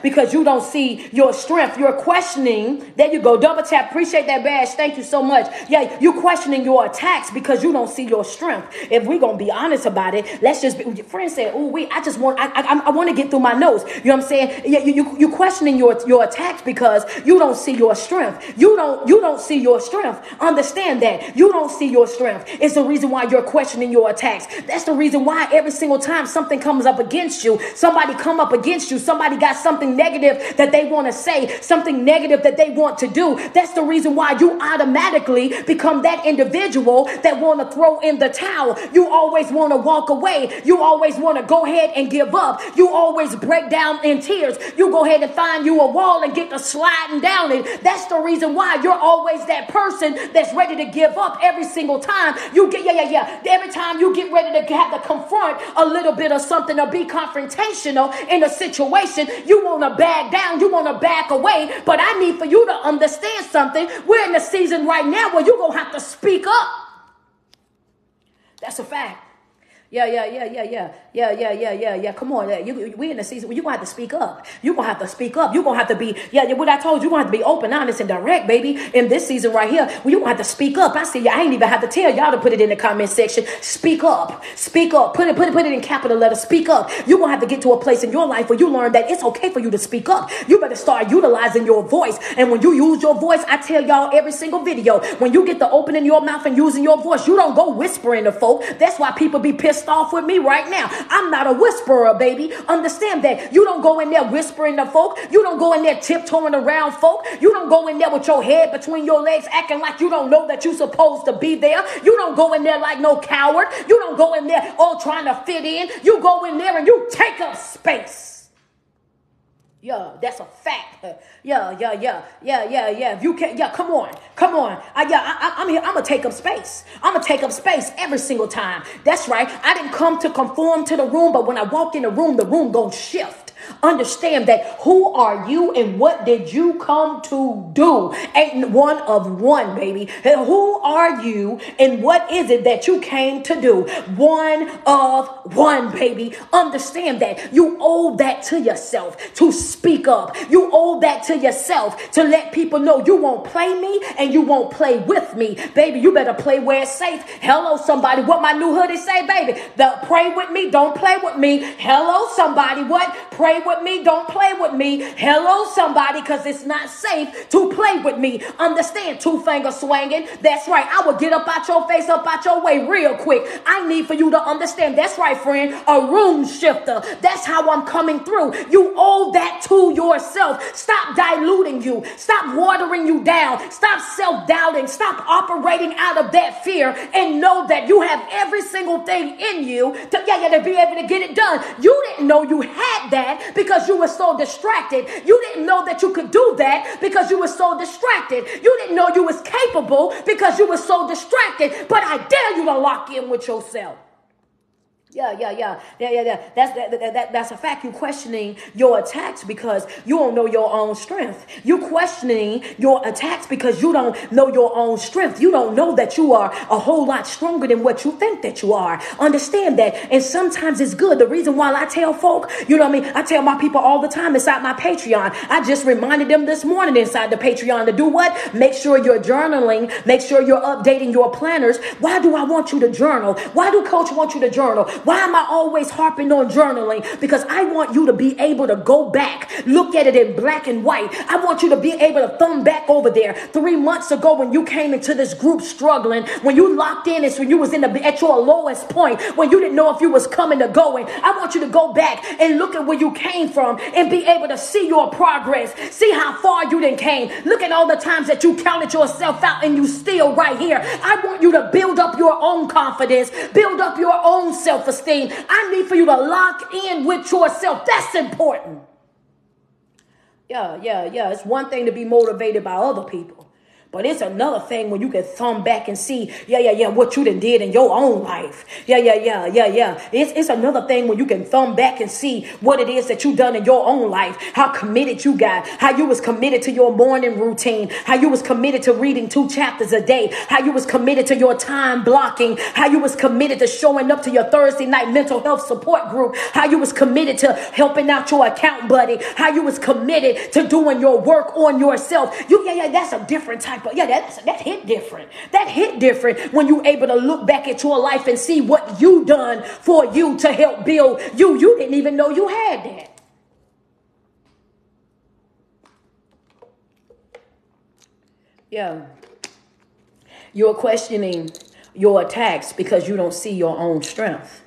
A: because you don't see your strength. You're questioning. There you go. Double tap. Appreciate that badge. Thank you so much. Yeah, you questioning your attacks because you don't see your strength. If we're going to be honest about it, let's just be, your friend said, I want to get through my notes. You know what I'm saying? Yeah, you questioning your attacks because you don't see your strength. You don't see your strength. Understand that. You don't see your strength. It's the reason why you're questioning your attacks. That's the reason why every single time something comes up against you, somebody come up against you, somebody got something negative that they want to say, something negative that they want to do. That's the reason why you automatically become that individual that want to throw in the towel. You always want to walk away. You always want to go ahead and give up. You always break down in tears. You go ahead and find you a wall and get to sliding down it. That's the reason why you're always that person that's ready to give up every single time you get, every time you get ready to have to confront a little bit of something or be confrontational in a situation, you want to back down, you want to back away. But I need for you to understand something. We're in the season right now where you're going to have to speak up. That's a fact. Yeah. Come on. We in the season where you're going to have to speak up. You're going to have to speak up. You're going to have to be, what I told you, you're going to have to be open, honest, and direct, baby. In this season right here, well, you're going to have to speak up. I see you. I ain't even have to tell y'all to put it in the comment section. Speak up. Speak up. Put it in capital letters. Speak up. You're going to have to get to a place in your life where you learn that it's okay for you to speak up. You better start utilizing your voice. And when you use your voice, I tell y'all every single video, when you get to opening your mouth and using your voice, you don't go whispering to folk. That's why people be pissed off with me right now. I'm not a whisperer, baby. Understand that. You don't go in there whispering to folk. You don't go in there tiptoeing around folk. You don't go in there with your head between your legs acting like you don't know that you're supposed to be there. You don't go in there like no coward. You don't go in there all trying to fit in. You go in there and you take up space. Yeah, that's a fact. Yeah. If you can't, come on. I'm here. I'm gonna take up space. I'm gonna take up space every single time. That's right. I didn't come to conform to the room, but when I walk in the room gonna shift. Understand that who are you and what did you come to do? Ain't one of one, baby. Who are you and what is it that you came to do? One of one, baby. Understand that you owe that to yourself to speak up. You owe that to yourself to let people know you won't play me and you won't play with me. Baby, you better play where it's safe. Hello, somebody. What my new hoodie say, baby? The pray with me, don't play with me. Hello, somebody. What? Pray with me, don't play with me. Hello, somebody, because it's not safe to play with me. Understand, two-finger swinging. That's right. I will get up out your face, up out your way real quick. I need for you to understand. That's right, friend. A room shifter. That's how I'm coming through. You owe that to yourself. Stop diluting you. Stop watering you down. Stop self-doubting. Stop operating out of that fear and know that you have every single thing in you to be able to get it done. You didn't know you had that because you were so distracted. You didn't know that you could do that because you were so distracted. You didn't know you was capable because you were so distracted. But I dare you to lock in with yourself. Yeah. That's a fact. You questioning your attacks because you don't know your own strength. You questioning your attacks because you don't know your own strength. You don't know that you are a whole lot stronger than what you think that you are. Understand that. And sometimes it's good. The reason why I tell folk, you know what I mean? I tell my people all the time inside my Patreon. I just reminded them this morning inside the Patreon to do what? Make sure you're journaling. Make sure you're updating your planners. Why do I want you to journal? Why do coach want you to journal? Why am I always harping on journaling? Because I want you to be able to go back, look at it in black and white. I want you to be able to thumb back over there 3 months ago when you came into this group struggling, when you locked in, it's when you was at your lowest point, when you didn't know if you was coming or going. I want you to go back and look at where you came from and be able to see your progress, see how far you done came. Look at all the times that you counted yourself out and you still right here. I want you to build up your own confidence, build up your own self-esteem. I need for you to lock in with yourself. That's important. Yeah. It's one thing to be motivated by other people, but it's another thing when you can thumb back and see, what you done did in your own life. Yeah. It's another thing when you can thumb back and see what it is that you done in your own life, how committed you got, how you was committed to your morning routine, how you was committed to reading 2 chapters a day, how you was committed to your time blocking, how you was committed to showing up to your Thursday night mental health support group, how you was committed to helping out your account buddy, how you was committed to doing your work on yourself. That's a different type. That hit different. That hit different when you able to look back at your life and see what you done for you to help build you. You didn't even know you had that. Yeah. You're questioning your attacks because you don't see your own strength.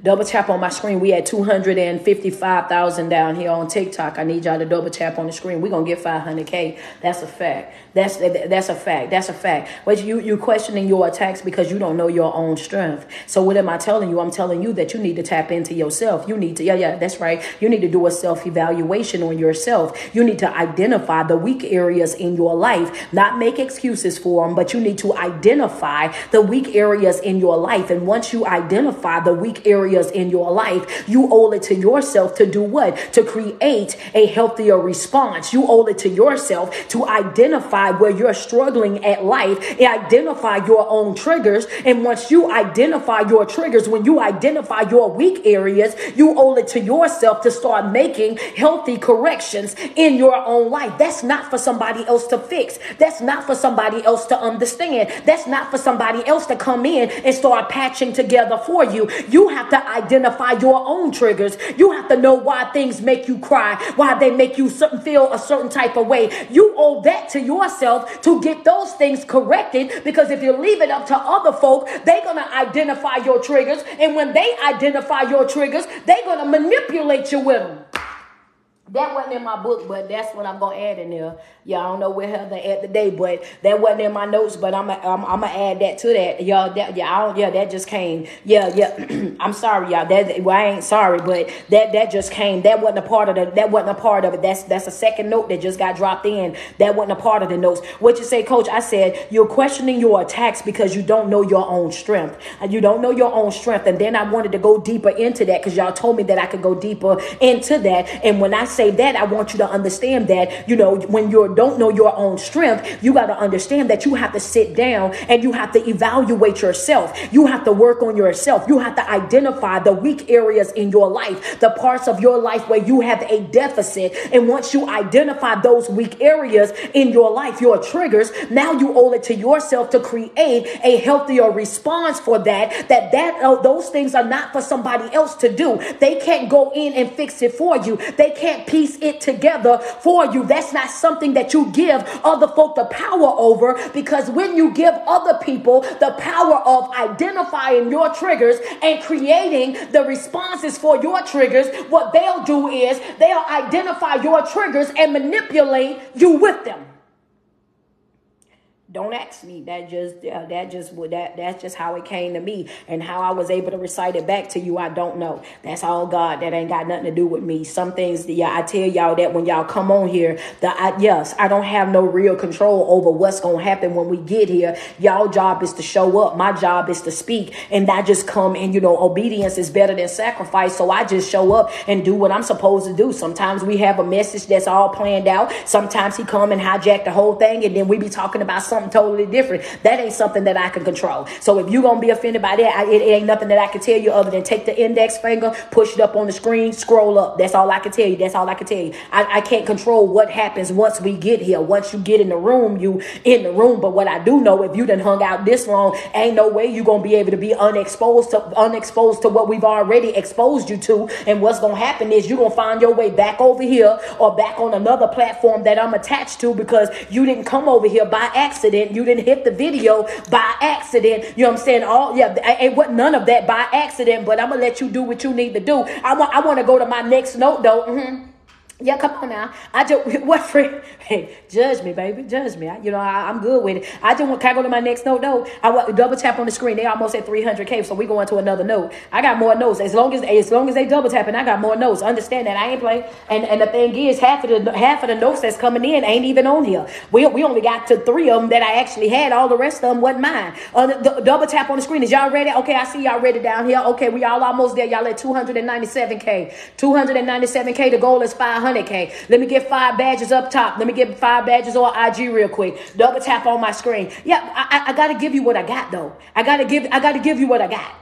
A: Double tap on my screen. We had 255,000 down here on TikTok. I need y'all to double tap on the screen. We're going to get 500K. That's a fact. That's a fact. That's a fact. But you're questioning your attacks because you don't know your own strength. So what am I telling you? I'm telling you that you need to tap into yourself. You need to, that's right. You need to do a self-evaluation on yourself. You need to identify the weak areas in your life, not make excuses for them, but you need to identify the weak areas in your life. And once you identify the weak areas in your life, you owe it to yourself to do what? To create a healthier response. You owe it to yourself to identify where you're struggling at life and identify your own triggers. And once you identify your triggers, when you identify your weak areas, you owe it to yourself to start making healthy corrections in your own life. That's not for somebody else to fix. That's not for somebody else to understand. That's not for somebody else to come in and start patching together for you. You have to identify your own triggers. You have to know why things make you cry, why they make you feel a certain type of way. You owe that to yourself to get those things corrected, because if you leave it up to other folk, they're going to identify your triggers. And when they identify your triggers, they're going to manipulate you with them. That wasn't in my book, but that's what I'm going to add in there. Yeah, I don't know where Heather at today, but that wasn't in my notes, but I'm going to add that to that. Y'all, that just came. Yeah. I'm sorry, y'all. I ain't sorry, but that just came. That wasn't a part of it. That's a second note that just got dropped in. That wasn't a part of the notes. What you say, Coach? I said, you're questioning your attacks because you don't know your own strength. You don't know your own strength. And then I wanted to go deeper into that because y'all told me that I could go deeper into that. And when I say that, I want you to understand that, when you don't know your own strength, you got to understand that you have to sit down and you have to evaluate yourself. You have to work on yourself. You have to identify the weak areas in your life, the parts of your life where you have a deficit. And once you identify those weak areas in your life, your triggers, now you owe it to yourself to create a healthier response for that those things are not for somebody else to do. They can't go in and fix it for you. They can't piece it together for you. That's not something that you give other folk the power over, because when you give other people the power of identifying your triggers and creating the responses for your triggers, what they'll do is they'll identify your triggers and manipulate you with them. Don't ask me. That's just how it came to me, and how I was able to recite it back to you. I don't know. That's all God. That ain't got nothing to do with me. Some things, I tell y'all that when y'all come on here, yes, I don't have no real control over what's gonna happen when we get here. Y'all job is to show up. My job is to speak, and I just come and obedience is better than sacrifice. So I just show up and do what I'm supposed to do. Sometimes we have a message that's all planned out. Sometimes he come and hijack the whole thing, and then we be talking about something totally different. That ain't something that I can control. So if you're going to be offended by that, it ain't nothing that I can tell you other than take the index finger, push it up on the screen, scroll up. That's all I can tell you. That's all I can tell you. I can't control what happens once we get here. Once you get in the room, you in the room. But what I do know, if you done hung out this long, ain't no way you're going to be able to be unexposed to what we've already exposed you to. And what's going to happen is you're going to find your way back over here or back on another platform that I'm attached to, because you didn't come over here by accident. You didn't hit the video by accident. You know what I'm saying? It wasn't none of that by accident, but I'm going to let you do what you need to do. I want to go to my next note though. Yeah, come on now. What friend? Hey, judge me, baby. Judge me. I'm good with it. Can I go to my next note? No. I want double tap on the screen. They almost at 300K, so we going to another note. I got more notes. As long as they double tapping, I got more notes. Understand that I ain't playing. And the thing is, half of the notes that's coming in ain't even on here. We only got to 3 of them that I actually had. All the rest of them wasn't mine. Double tap on the screen. Is y'all ready? Okay, I see y'all ready down here. Okay, we all almost there. Y'all at 297K. 297K. The goal is 500K. Let me get 5 badges up top. Let me get 5 badges on IG real quick. Double tap on my screen. Yeah, I gotta give you what I got though. I gotta give you what I got.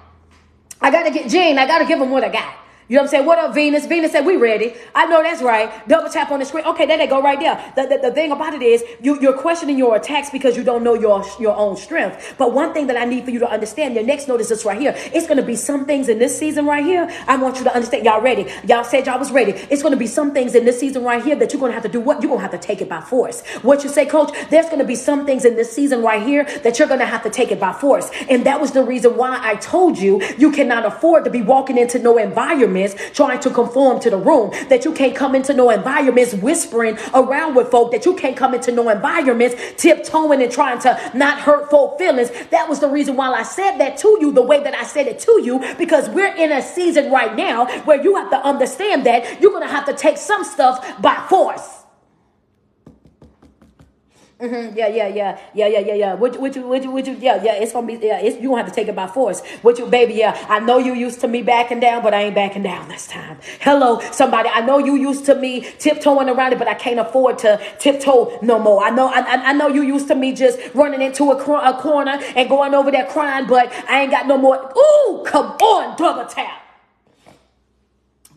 A: I gotta give them what I got. You know what I'm saying? What up, Venus? Venus said, we ready. I know that's right. Double tap on the screen. Okay, there they go right there. The thing about it is you're questioning your attacks because you don't know your own strength. But one thing that I need for you to understand, your next note is this right here. It's going to be some things in this season right here. I want you to understand. Y'all ready? Y'all said y'all was ready. It's going to be some things in this season right here that you're going to have to do what? You're going to have to take it by force. What you say, coach? There's going to be some things in this season right here that you're going to have to take it by force. And that was the reason why I told you cannot afford to be walking into no environments trying to conform to the room, that you can't come into no environments whispering around with folk, that you can't come into no environments tiptoeing and trying to not hurt folk feelings. That was the reason why I said that to you the way that I said it to you, because we're in a season right now where you have to understand that you're going to have to take some stuff by force. Yeah. Would you? Yeah. It's gonna be. Yeah. You gonna have to take it by force. Would you, baby? Yeah. I know you used to me backing down, but I ain't backing down this time. Hello, somebody. I know you used to me tiptoeing around it, but I can't afford to tiptoe no more. I know you used to me just running into a corner and going over there crying, but I ain't got no more. Ooh, come on, double tap.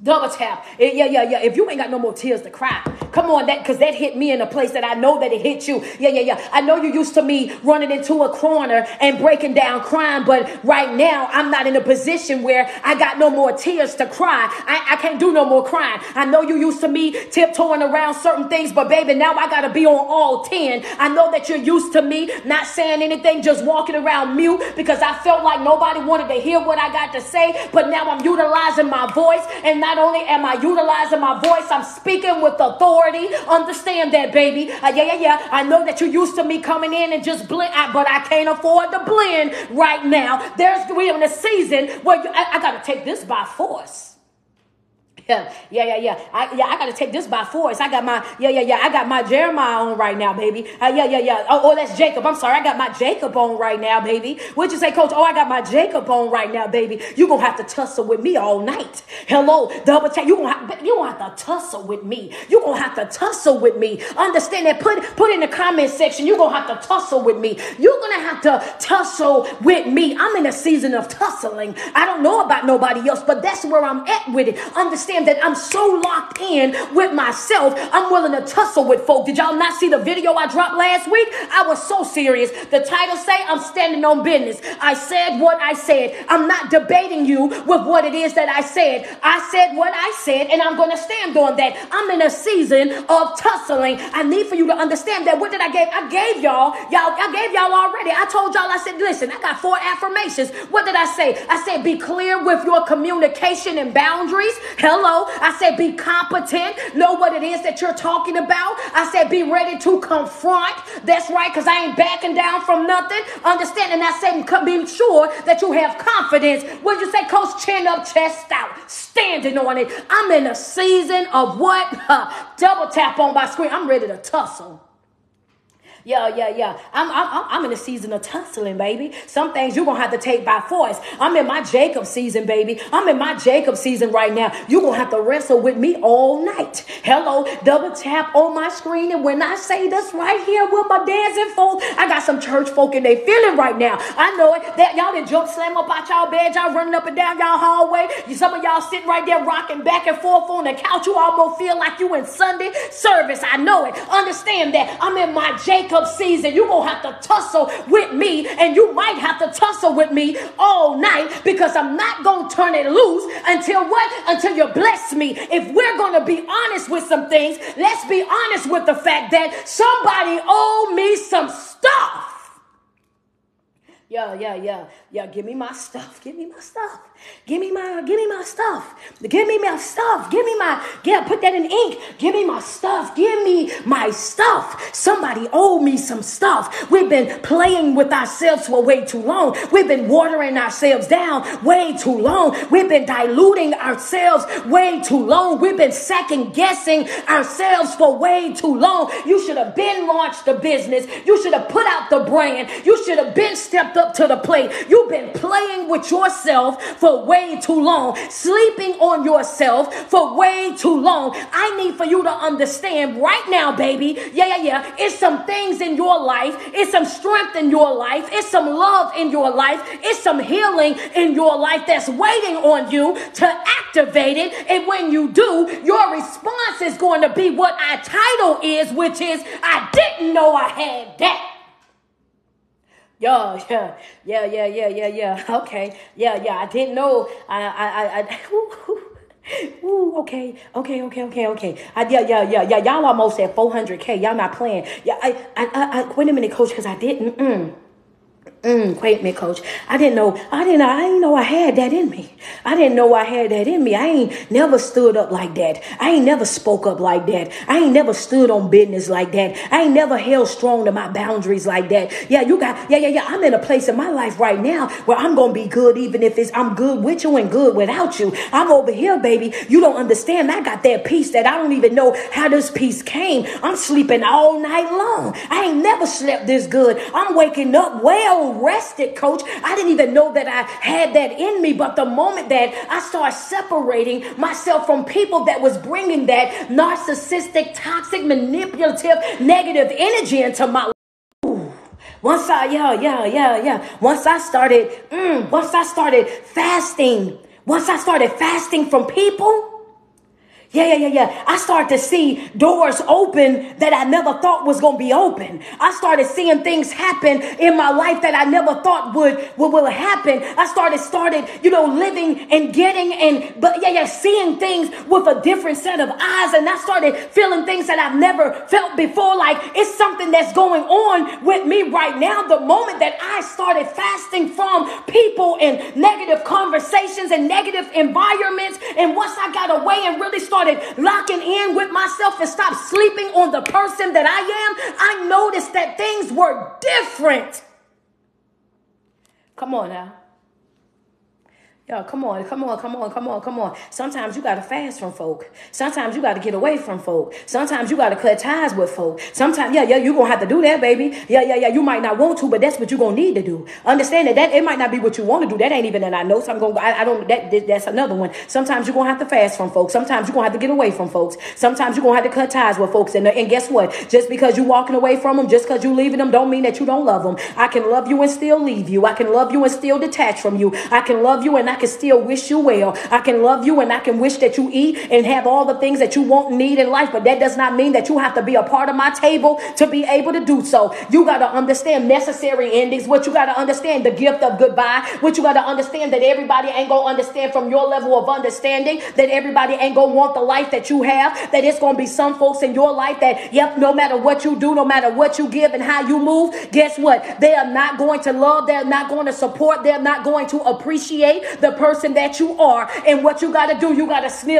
A: Double tap. Yeah. If you ain't got no more tears to cry, come on, because that hit me in a place that I know that it hit you. Yeah. I know you used to me running into a corner and breaking down crying, but right now I'm not in a position where I got no more tears to cry. I can't do no more crying. I know you used to me tiptoeing around certain things, but baby, now I got to be on all 10. I know that you're used to me not saying anything, just walking around mute because I felt like nobody wanted to hear what I got to say, but now I'm utilizing my voice, and not only am I utilizing my voice, I'm speaking with authority. Understand that, baby. Yeah. I know that you're used to me coming in and just blend, but I can't afford to blend right now. We're in a season where I got to take this by force. Yeah. I gotta take this by force. I got my I got my Jeremiah on right now, baby. Yeah. Oh, that's Jacob. I'm sorry. I got my Jacob on right now, baby. What'd you say, coach? Oh, I got my Jacob on right now, baby. You gonna have to tussle with me all night. Hello, double check. You gonna have to tussle with me. You gonna have to tussle with me. Understand that? Put in the comment section. You gonna have to tussle with me. You're gonna have to tussle with me. I'm in a season of tussling. I don't know about nobody else, but that's where I'm at with it. Understand that I'm so locked in with myself, I'm willing to tussle with folk. Did y'all not see the video I dropped last week? I was so serious. The title say I'm standing on business. I said what I said. I'm not debating you with what it is that I said. I said what I said, and I'm going to stand on that. I'm in a season of tussling. I need for you to understand that. What did I give? I gave y'all. I gave y'all already. I told y'all, I said, listen, I got 4 affirmations. What did I say? I said, be clear with your communication and boundaries. Hello. Hello. I said, be competent. Know what it is that you're talking about. I said, be ready to confront. That's right, because I ain't backing down from nothing. Understand? And I said, be sure that you have confidence. What did you say, Coach? Chin up, chest out, standing on it. I'm in a season of what? Double tap on my screen. I'm ready to tussle. Yeah. I'm in a season of tussling, baby. Some things you're going to have to take by force. I'm in my Jacob season, baby. I'm in my Jacob season right now. You're going to have to wrestle with me all night. Hello, double tap on my screen. And when I say this right here with my dancing folks, I got some church folk and they feeling right now. I know it. That y'all done jump slam up out y'all bed. Y'all running up and down y'all hallway. Some of y'all sitting right there rocking back and forth on the couch. You almost feel like you in Sunday service. I know it. Understand that. I'm in my Jacob season. You're going to have to tussle with me, and you might have to tussle with me all night, because I'm not going to turn it loose until what? Until you bless me. If we're going to be honest with some things, let's be honest with the fact that somebody owe me some stuff. Yeah. Give me my stuff. Give me my stuff. Give me my stuff. Give me my stuff. Put that in ink. Give me my stuff. Give me my stuff. Somebody owe me some stuff. We've been playing with ourselves for way too long. We've been watering ourselves down way too long. We've been diluting ourselves way too long. We've been second guessing ourselves for way too long. You should have been launched the business. You should have put out the brand. You should have been stepped up to the plate. You've been playing with yourself for way too long, sleeping on yourself for way too long. I need for you to understand right now, baby. Yeah. It's some things in your life. It's some strength in your life. It's some love in your life. It's some healing in your life that's waiting on you to activate it. And when you do, your response is going to be what our title is, which is, I didn't know I had that. Yeah. Okay. Yeah. I didn't know. Okay. Y'all almost at 400K. Y'all not playing. Yeah. I wait a minute, Coach, because I didn't. Wait a minute, Coach. I didn't know I had that in me. I ain't never stood up like that. I ain't never spoke up like that. I ain't never stood on business like that. I ain't never held strong to my boundaries like that. Yeah. I'm in a place in my life right now where I'm going to be good, even if I'm good with you and good without you. I'm over here, baby. You don't understand. I got that peace that I don't even know how this peace came. I'm sleeping all night long. I ain't never slept this good. I'm waking up well rested, Coach. I didn't even know that I had that in me. But the moment that I started separating myself from people that was bringing that narcissistic, toxic, manipulative, negative energy into my life. Once I started fasting from people. Yeah. I started to see doors open that I never thought was going to be open. I started seeing things happen in my life that I never thought would happen. I started, living and seeing things with a different set of eyes. And I started feeling things that I've never felt before. Like it's something that's going on with me right now. The moment that I started fasting from people and negative conversations and negative environments. And once I got away and really started locking in with myself and stopped sleeping on the person that I am, I noticed that things were different. Come on now. Yo, come on. Sometimes you got to fast from folk. Sometimes you got to get away from folk. Sometimes you got to cut ties with folk. Sometimes, you're going to have to do that, baby. Yeah. You might not want to, but that's what you're going to need to do. Understand that it might not be what you want to do. That ain't even in our notes. That's another one. Sometimes you're going to have to fast from folks. Sometimes you're going to have to get away from folks. Sometimes you're going to have to cut ties with folks. And guess what? Just because you're walking away from them, just because you're leaving them, don't mean that you don't love them. I can love you and still leave you. I can love you and still detach from you. I can love you and I can still wish you well. I can love you and I can wish that you eat and have all the things that you want and need in life, but that does not mean that you have to be a part of my table to be able to do so. You got to understand necessary endings. What you got to understand, the gift of goodbye. What you got to understand, that everybody ain't going to understand from your level of understanding, that everybody ain't going to want the life that you have, that it's going to be some folks in your life that, no matter what you do, no matter what you give and how you move, guess what? They are not going to love. They're not going to support. They're not going to appreciate the the person that you are. And what you got to do, you got to snip.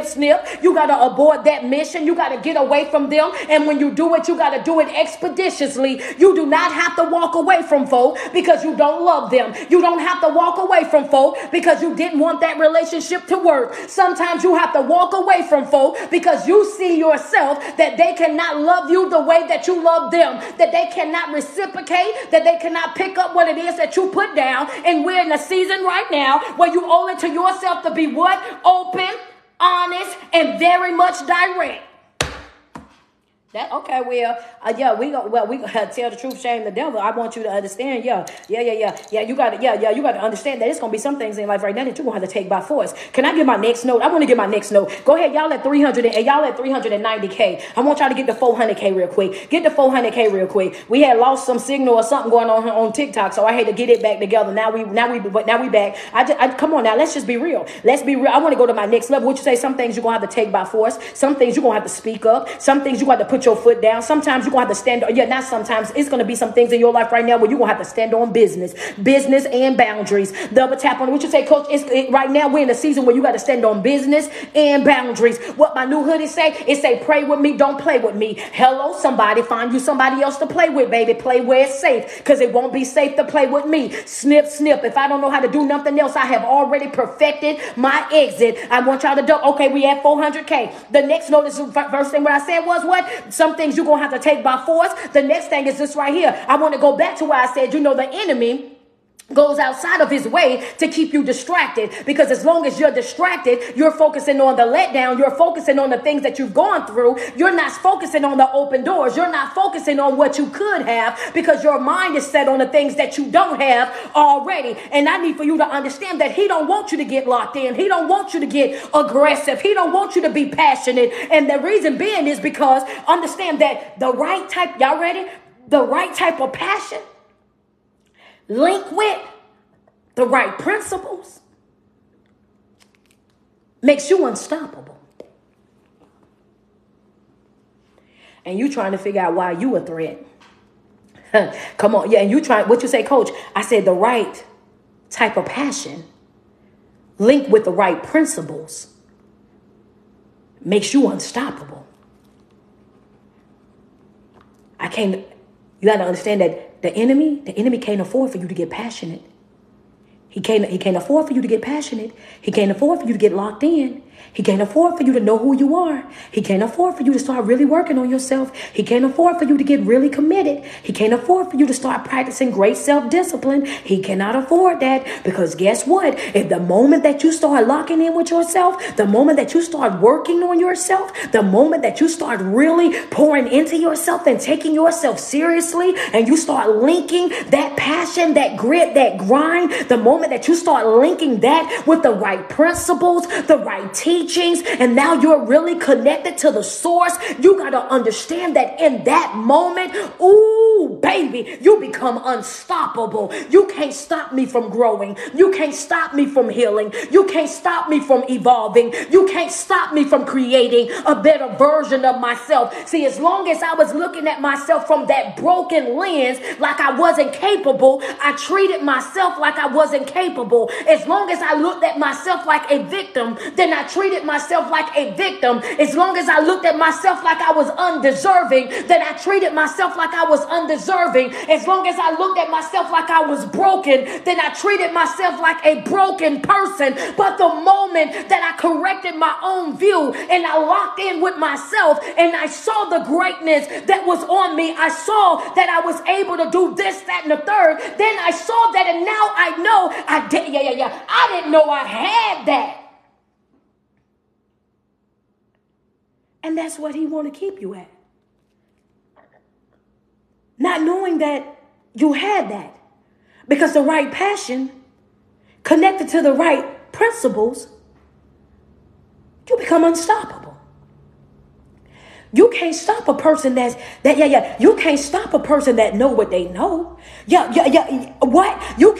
A: You got to abort that mission. You got to get away from them. And when you do it, you got to do it expeditiously. You do not have to walk away from folk because you don't love them. You don't have to walk away from folk because you didn't want that relationship to work. Sometimes you have to walk away from folk because you see yourself that they cannot love you the way that you love them, that they cannot reciprocate, that they cannot pick up what it is that you put down. And we're in a season right now where you owe it to yourself to be what? Open, honest, and very much direct. That okay? Well, we gonna tell the truth, shame the devil. I want you to understand. You got to understand that it's gonna be some things in life right now that you're gonna have to take by force. Can I give my next note? I want to give my next note. Go ahead, y'all at 390K. I want y'all to get to 400K real quick. Get to 400K real quick. We had lost some signal or something going on TikTok, so I had to get it back together. Now we back. Come on now. Let's just be real. Let's be real. I want to go to my next level. What you say? Some things you're gonna have to take by force. Some things you're gonna have to speak up. Some things you're gonna have to put your foot down. Sometimes you're gonna have to stand. Not sometimes. It's gonna be some things in your life right now where you're gonna have to stand on business and boundaries. Double tap on what you say, Coach. Right now we're in a season where you got to stand on business and boundaries. What my new hoodie say? It say, pray with me, don't play with me. Hello, somebody. Find you somebody else to play with, baby. Play where it's safe, because it won't be safe to play with me. Snip. If I don't know how to do nothing else, I have already perfected my exit. I want y'all to do. Okay, we at 400K. The next notice, first thing what I said was what? Some things you're going to have to take by force. The next thing is this right here. I want to go back to where I said, the enemy goes outside of his way to keep you distracted, because as long as you're distracted, you're focusing on the letdown, you're focusing on the things that you've gone through, you're not focusing on the open doors, you're not focusing on what you could have, because your mind is set on the things that you don't have already. And I need for you to understand that he don't want you to get locked in, he don't want you to get aggressive, he don't want you to be passionate. And the reason being is because understand that the right type, y'all ready? The right type of passion link with the right principles makes you unstoppable. And you trying to figure out why you a threat. Come on. Yeah. And you try, what you say, Coach? I said the right type of passion linked with the right principles makes you unstoppable. You got to understand that the enemy can't afford for you to get passionate. He can't afford for you to get passionate. He can't afford for you to get locked in. He can't afford for you to know who you are. He can't afford for you to start really working on yourself. He can't afford for you to get really committed. He can't afford for you to start practicing great self-discipline. He cannot afford that, because guess what? If the moment that you start locking in with yourself, the moment that you start working on yourself, the moment that you start really pouring into yourself and taking yourself seriously, and you start linking that passion, that grit, that grind, the moment that you start linking that with the right principles, the right teachings, and now you're really connected to the source, you got to understand that in that moment, ooh, baby, you become unstoppable. You can't stop me from growing. You can't stop me from healing. You can't stop me from evolving. You can't stop me from creating a better version of myself. See, as long as I was looking at myself from that broken lens, like I wasn't capable, I treated myself like I wasn't capable. As long as I looked at myself like a victim, then I treated myself like a victim. As long as I looked at myself like I was undeserving, then I treated myself like I was undeserving. As long as I looked at myself like I was broken, then I treated myself like a broken person. But the moment that I corrected my own view and I locked in with myself and I saw the greatness that was on me, I saw that I was able to do this, that, and the third. Then I saw that, and now I know I did. I didn't know I had that. And that's what he want to keep you at. Not knowing that you had that. Because the right passion connected to the right principles, you become unstoppable. You can't stop a person you can't stop a person that know what they know. What? You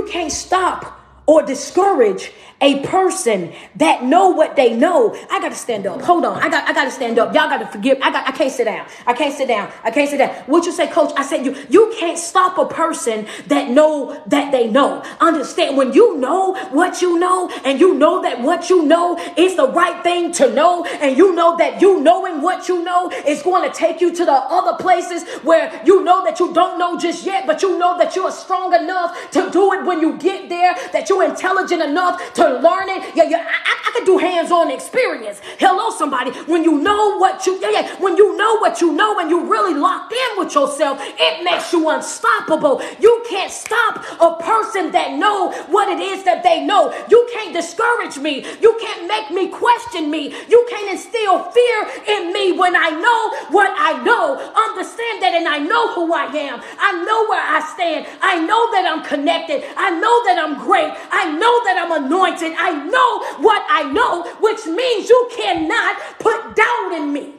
A: can't stop or discourage A person that know what they know. I got to stand up. Hold on. I got to stand up. Y'all got to forgive. I can't sit down. I can't sit down. I can't sit down. What you say, coach? I said you can't stop a person that know that they know. Understand, when you know what you know, and you know that what you know is the right thing to know, and you know that you knowing what you know is going to take you to the other places where you know that you don't know just yet, but you know that you are strong enough to do it when you get there, that you're intelligent enough to learn it. I can do hands-on experience. Hello, somebody. When you know what you, when you know what you know and you really locked in with yourself, it makes you unstoppable. You can't stop a person that know what it is that they know. You can't discourage me. You can't make me question me. You can't instill fear in me when I know what I know. Understand that, and I know who I am. I know where I stand. I know that I'm connected. I know that I'm great. I know that I'm anointed. I know what I know, which means you cannot put doubt in me.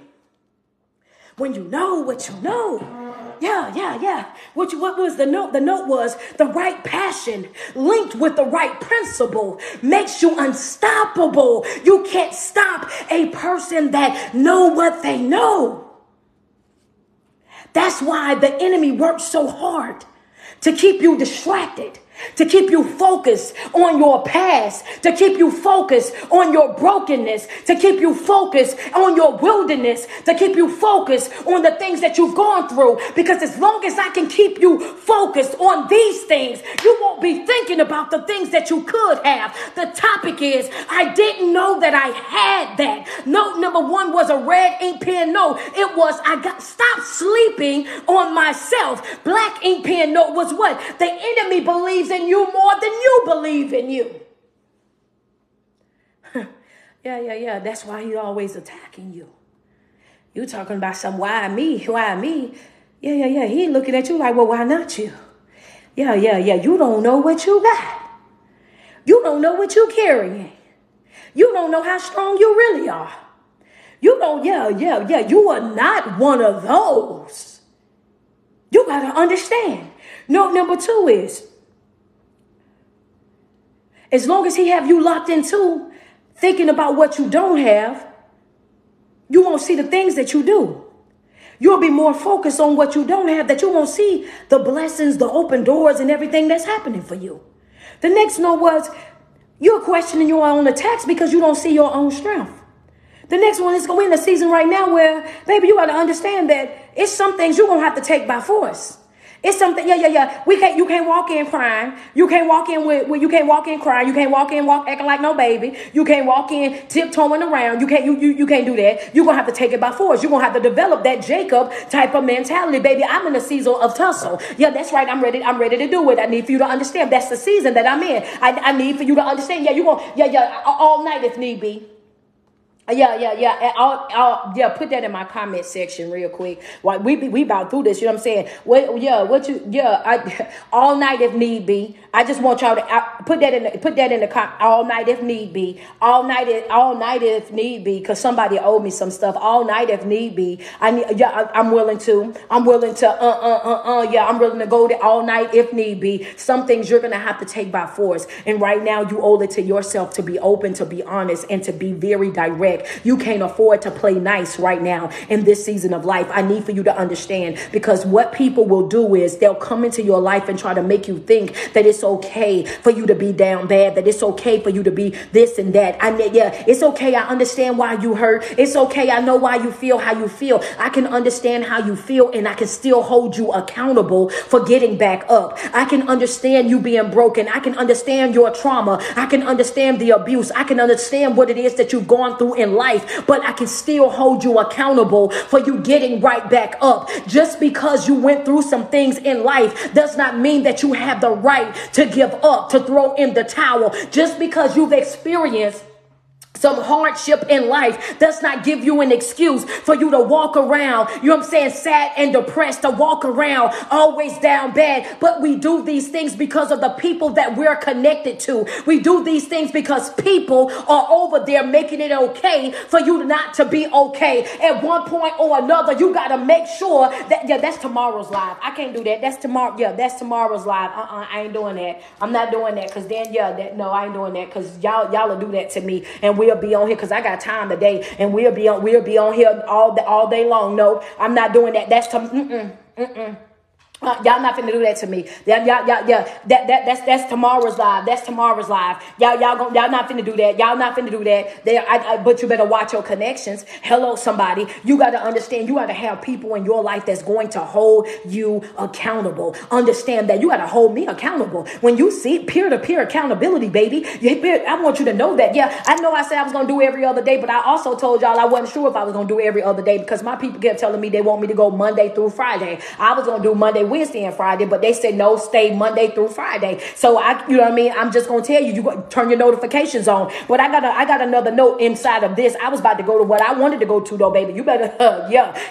A: When you know what you know. Yeah. What was the note? The note was the right passion linked with the right principle makes you unstoppable. You can't stop a person that know what they know. That's why the enemy works so hard to keep you distracted, to keep you focused on your past, to keep you focused on your brokenness, to keep you focused on your wilderness, to keep you focused on the things that you've gone through. Because as long as I can keep you focused on these things, you won't be thinking about the things that you could have. The topic is, I didn't know that I had that. Note number one was a red ink pen note. It was, stop sleeping on myself. Black ink pen note was what? The enemy believes in you more than you believe in you. Yeah. That's why he's always attacking you. You talking about some why me? Yeah. He looking at you like, well, why not you? Yeah. You don't know what you got. You don't know what you're carrying. You don't know how strong you really are. You don't, yeah. You are not one of those. You got to understand. Note number two is, as long as he have you locked into thinking about what you don't have, you won't see the things that you do. You'll be more focused on what you don't have, that you won't see the blessings, the open doors, and everything that's happening for you. The next note was, you're questioning your own attacks because you don't see your own strength. The next one is going in a season right now where, baby, you got to understand that it's some things you're going to have to take by force. It's something, yeah. You can't walk in crying. You can't walk in you can't walk in crying. You can't walk in acting like no baby. You can't walk in tiptoeing around. You can't do that. You're gonna have to take it by force. You're gonna have to develop that Jacob type of mentality, baby. I'm in a season of tussle. Yeah, that's right. I'm ready to do it. I need for you to understand. That's the season that I'm in. I need for you to understand. Yeah, all night if need be. Yeah. I'll put that in my comment section real quick. Like we about through this, you know what I'm saying? All night if need be. I just want y'all to put that in the comment. All night if need be. All night if need be, because somebody owed me some stuff. All night if need be. I'm willing to. I'm willing to go there all night if need be. Some things you're gonna have to take by force. And right now you owe it to yourself to be open, to be honest, and to be very direct. You can't afford to play nice right now in this season of life. I need for you to understand, because what people will do is they'll come into your life and try to make you think that it's okay for you to be down bad, that it's okay for you to be this and that. It's okay. I understand why you hurt. It's okay. I know why you feel how you feel. I can understand how you feel, and I can still hold you accountable for getting back up. I can understand you being broken. I can understand your trauma. I can understand the abuse. I can understand what it is that you've gone through in life, but I can still hold you accountable for you getting right back up. Just because you went through some things in life does not mean that you have the right to give up, to throw in the towel. Just because you've experienced some hardship in life does not give you an excuse for you to walk around, you know what I'm saying, sad and depressed, to walk around always down bad. But we do these things because of the people that we're connected to. We do these things because people are over there making it okay for you not to be okay. At one point or another, you got to make sure that, yeah, that's tomorrow's live. I can't do that. That's tomorrow. Yeah, that's tomorrow's live. I ain't doing that. I'm not doing that because then, no, I ain't doing that because y'all will do that to me. And we'll be on here because I got time today, and we'll be on here all day long. No, I'm not doing that. That's y'all not finna do that to me. That's tomorrow's live. That's tomorrow's live. Y'all not finna do that. Y'all not finna do that. But you better watch your connections. Hello, somebody. You got to understand. You got to have people in your life that's going to hold you accountable. Understand that you got to hold me accountable. When you see peer-to-peer accountability, baby, I want you to know that. Yeah, I know I said I was gonna do every other day, but I also told y'all I wasn't sure if I was gonna do every other day because my people kept telling me they want me to go Monday through Friday. I was gonna do Monday, Wednesday, and Friday, but they said no, stay Monday through Friday. So you know what I mean? I'm just gonna tell you, you go turn your notifications on. But I got another note inside of this. I was about to go to what I wanted to go to though, baby. You better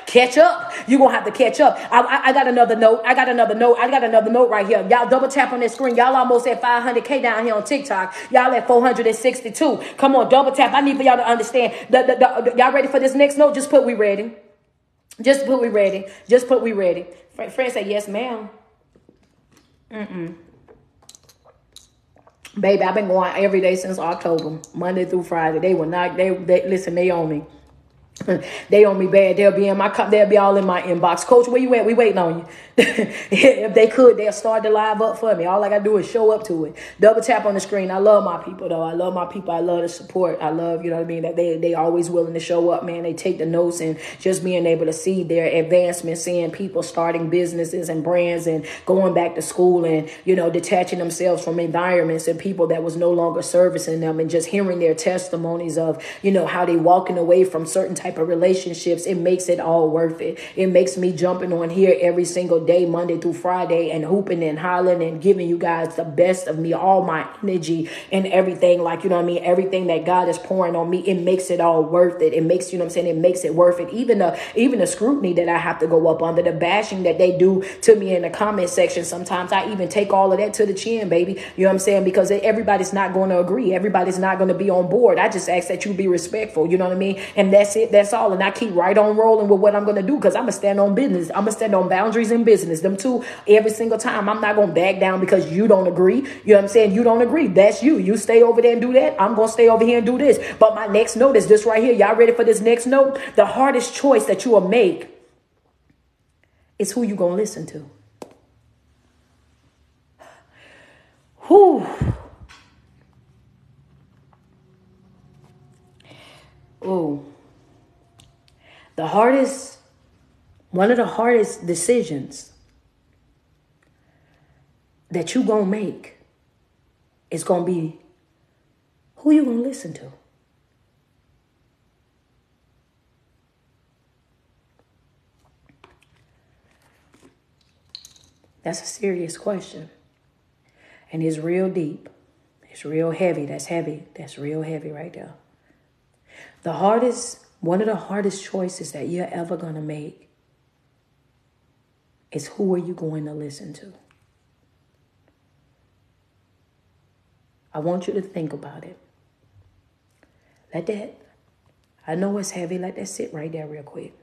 A: catch up. You gonna have to catch up. I got another note. I got another note right here. Y'all double tap on that screen. Y'all almost at 500K down here on TikTok. Y'all at 462. Come on, double tap. I need for y'all to understand. Y'all ready for this next note? Just put we ready. Just put we ready. Just put we ready. Friend say, yes, ma'am. Baby, I've been going every day since October, Monday through Friday. They will not, they listen, they own me. They on me bad. They'll be in my cup. They'll be all in my inbox. Coach, where you at? We waiting on you. If they could, they'll start the live up for me. All I gotta do is show up to it. Double tap on the screen. I love my people though. I love my people. I love the support. I love, you know what I mean, that they always willing to show up, man. They take the notes and just being able to see their advancement, seeing people starting businesses and brands and going back to school and, you know, detaching themselves from environments and people that was no longer servicing them and just hearing their testimonies of, you know, how they walking away from certain type of relationships. It makes it all worth it. It makes me jumping on here every single day, Monday through Friday, and hooping and hollering and giving you guys the best of me, all my energy and everything. Like, you know what I mean? Everything that God is pouring on me, it makes it all worth it. It makes, you know what I'm saying? It makes it worth it. Even the scrutiny that I have to go up under, the bashing that they do to me in the comment section. Sometimes I even take all of that to the chin, baby. You know what I'm saying? Because everybody's not going to agree. Everybody's not going to be on board. I just ask that you be respectful. You know what I mean? And that's it. That's all. And I keep right on rolling with what I'm going to do because I'm going to stand on business. I'm going to stand on boundaries and business. Them two every single time. I'm not going to back down because you don't agree. You know what I'm saying? You don't agree. That's you. You stay over there and do that. I'm going to stay over here and do this. But my next note is this right here. Y'all ready for this next note? The hardest choice that you will make is who you going to listen to. Whew. Ooh. One of the hardest decisions that you gonna make is gonna be who you gonna listen to. That's a serious question. And it's real deep. It's real heavy. That's heavy. That's real heavy right there. One of the hardest choices that you're ever going to make is who are you going to listen to? I want you to think about it. I know it's heavy. Let that sit right there real quick.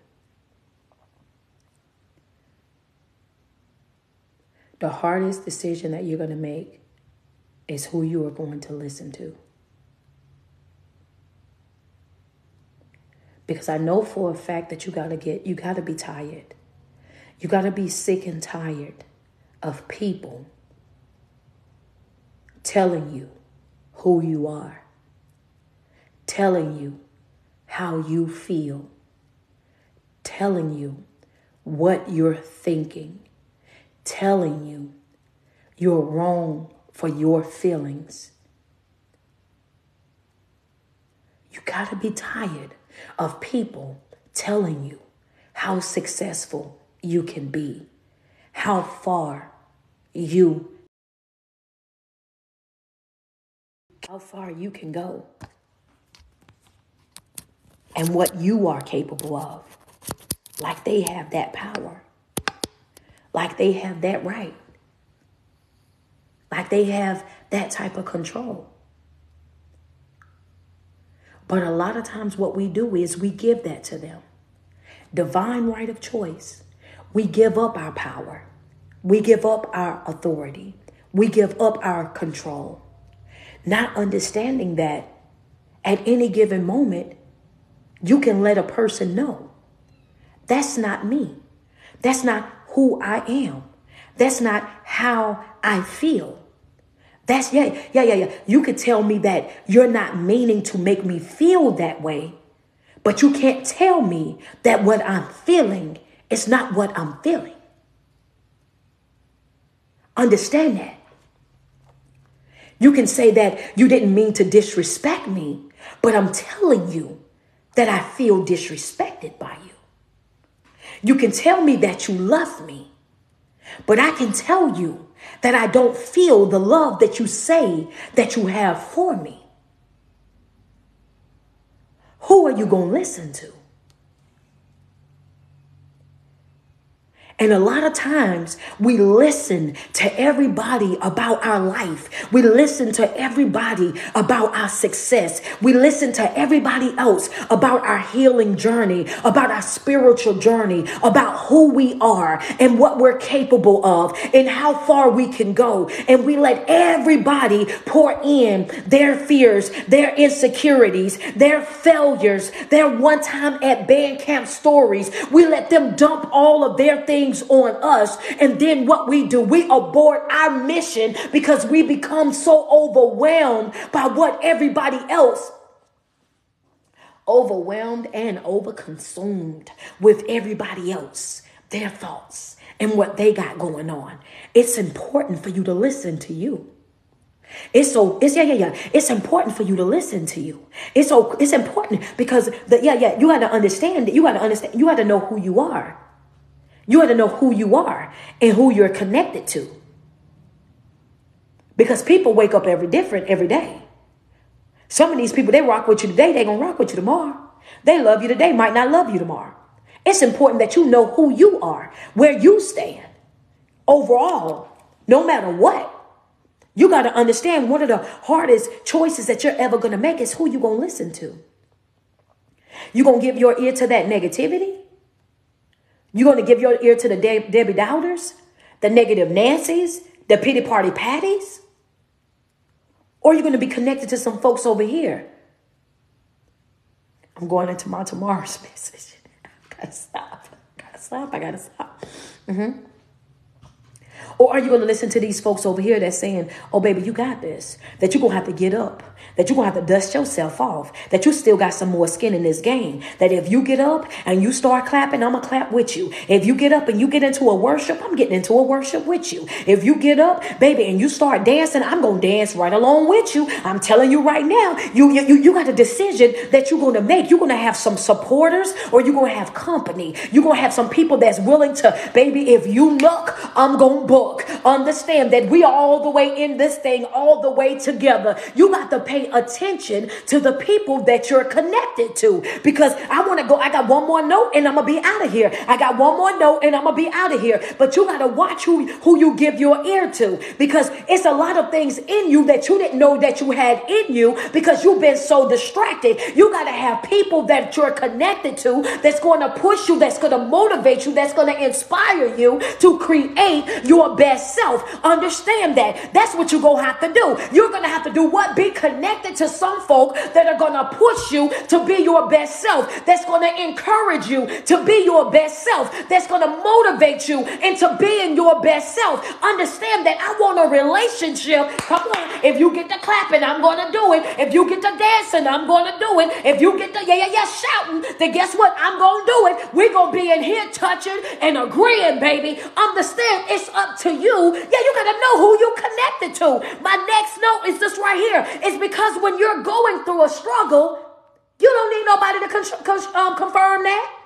A: The hardest decision that you're going to make is who you are going to listen to. Because I know for a fact that you got to be tired. You got to be sick and tired of people telling you who you are, telling you how you feel, telling you what you're thinking, telling you you're wrong for your feelings. You got to be tired of people telling you how successful you can be, how far you can go. and what you are capable of. Like they have that power. Like they have that right. Like they have that type of control. But a lot of times what we do is we give that to them. Divine right of choice. We give up our power. We give up our authority. We give up our control. Not understanding that at any given moment, you can let a person know. That's not me. That's not who I am. That's not how I feel. That's, yeah. You could tell me that you're not meaning to make me feel that way, but you can't tell me that what I'm feeling is not what I'm feeling. Understand that. You can say that you didn't mean to disrespect me, but I'm telling you that I feel disrespected by you. You can tell me that you love me, but I can tell you that I don't feel the love that you say that you have for me. Who are you going to listen to? And a lot of times we listen to everybody about our life. We listen to everybody about our success. We listen to everybody else about our healing journey, about our spiritual journey, about who we are and what we're capable of and how far we can go. And we let everybody pour in their fears, their insecurities, their failures, their one time at band camp stories. We let them dump all of their things on us, and then what we do, we abort our mission because we become so overwhelmed by what everybody else, overwhelmed and overconsumed with everybody else, their thoughts and what they got going on. It's important for you to listen to you. It's important for you to listen to you. It's important because you got to understand that you got to know who you are. You got to know who you are and who you're connected to. Because people wake up every day. Some of these people, they rock with you today, they're going to rock with you tomorrow. They love you today, might not love you tomorrow. It's important that you know who you are, where you stand. Overall, no matter what, you got to understand one of the hardest choices that you're ever going to make is who you're going to listen to. You're going to give your ear to that negativity? You're going to give your ear to the Debbie Doubters, the negative Nancy's, the pity party Patties? Or you're going to be connected to some folks over here? I'm going into my tomorrow's message. I gotta stop. Or are you going to listen to these folks over here that's saying, oh, baby, you got this, that you're going to have to get up, that you're going to have to dust yourself off, that you still got some more skin in this game, that if you get up and you start clapping, I'm going to clap with you. If you get up and you get into a worship, I'm getting into a worship with you. If you get up, baby, and you start dancing, I'm going to dance right along with you. I'm telling you right now, you got a decision that you're going to make. You're going to have some supporters or you're going to have company. You're going to have some people that's willing to, baby, if you look, I'm going to book. Understand that we are all the way in this thing, all the way together. You got to pay attention to the people that you're connected to, because I got one more note and I'm going to be out of here. I got one more note and I'm going to be out of here. But you got to watch who you give your ear to, because it's a lot of things in you that you didn't know that you had in you because you've been so distracted. You got to have people that you're connected to that's going to push you, that's going to motivate you, that's going to inspire you to create your best self. Understand that. That's what you're going to have to do. You're going to have to do what? Be connected to some folk that are going to push you to be your best self. That's going to encourage you to be your best self. That's going to motivate you into being your best self. Understand that I want a relationship. Come on. If you get to clapping, I'm going to do it. If you get to dancing, I'm going to do it. If you get to shouting, then guess what? I'm going to do it. We're going to be in here touching and agreeing, baby. Understand, it's up to you. Yeah, you got to know who you connected to. My next note is this right here. It's because when you're going through a struggle, you don't need nobody to confirm that.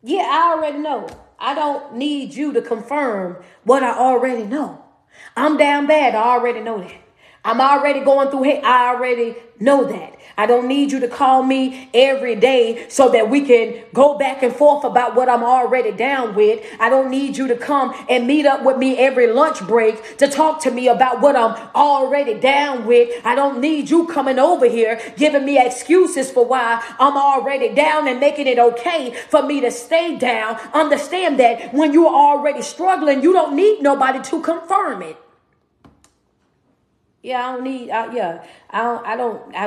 A: Yeah, I already know. I don't need you to confirm what I already know. I'm down bad. I already know that. I'm already going through it. I already know that. I don't need you to call me every day so that we can go back and forth about what I'm already down with. I don't need you to come and meet up with me every lunch break to talk to me about what I'm already down with. I don't need you coming over here giving me excuses for why I'm already down and making it okay for me to stay down. Understand that when you're already struggling, you don't need nobody to confirm it. Yeah, I don't need,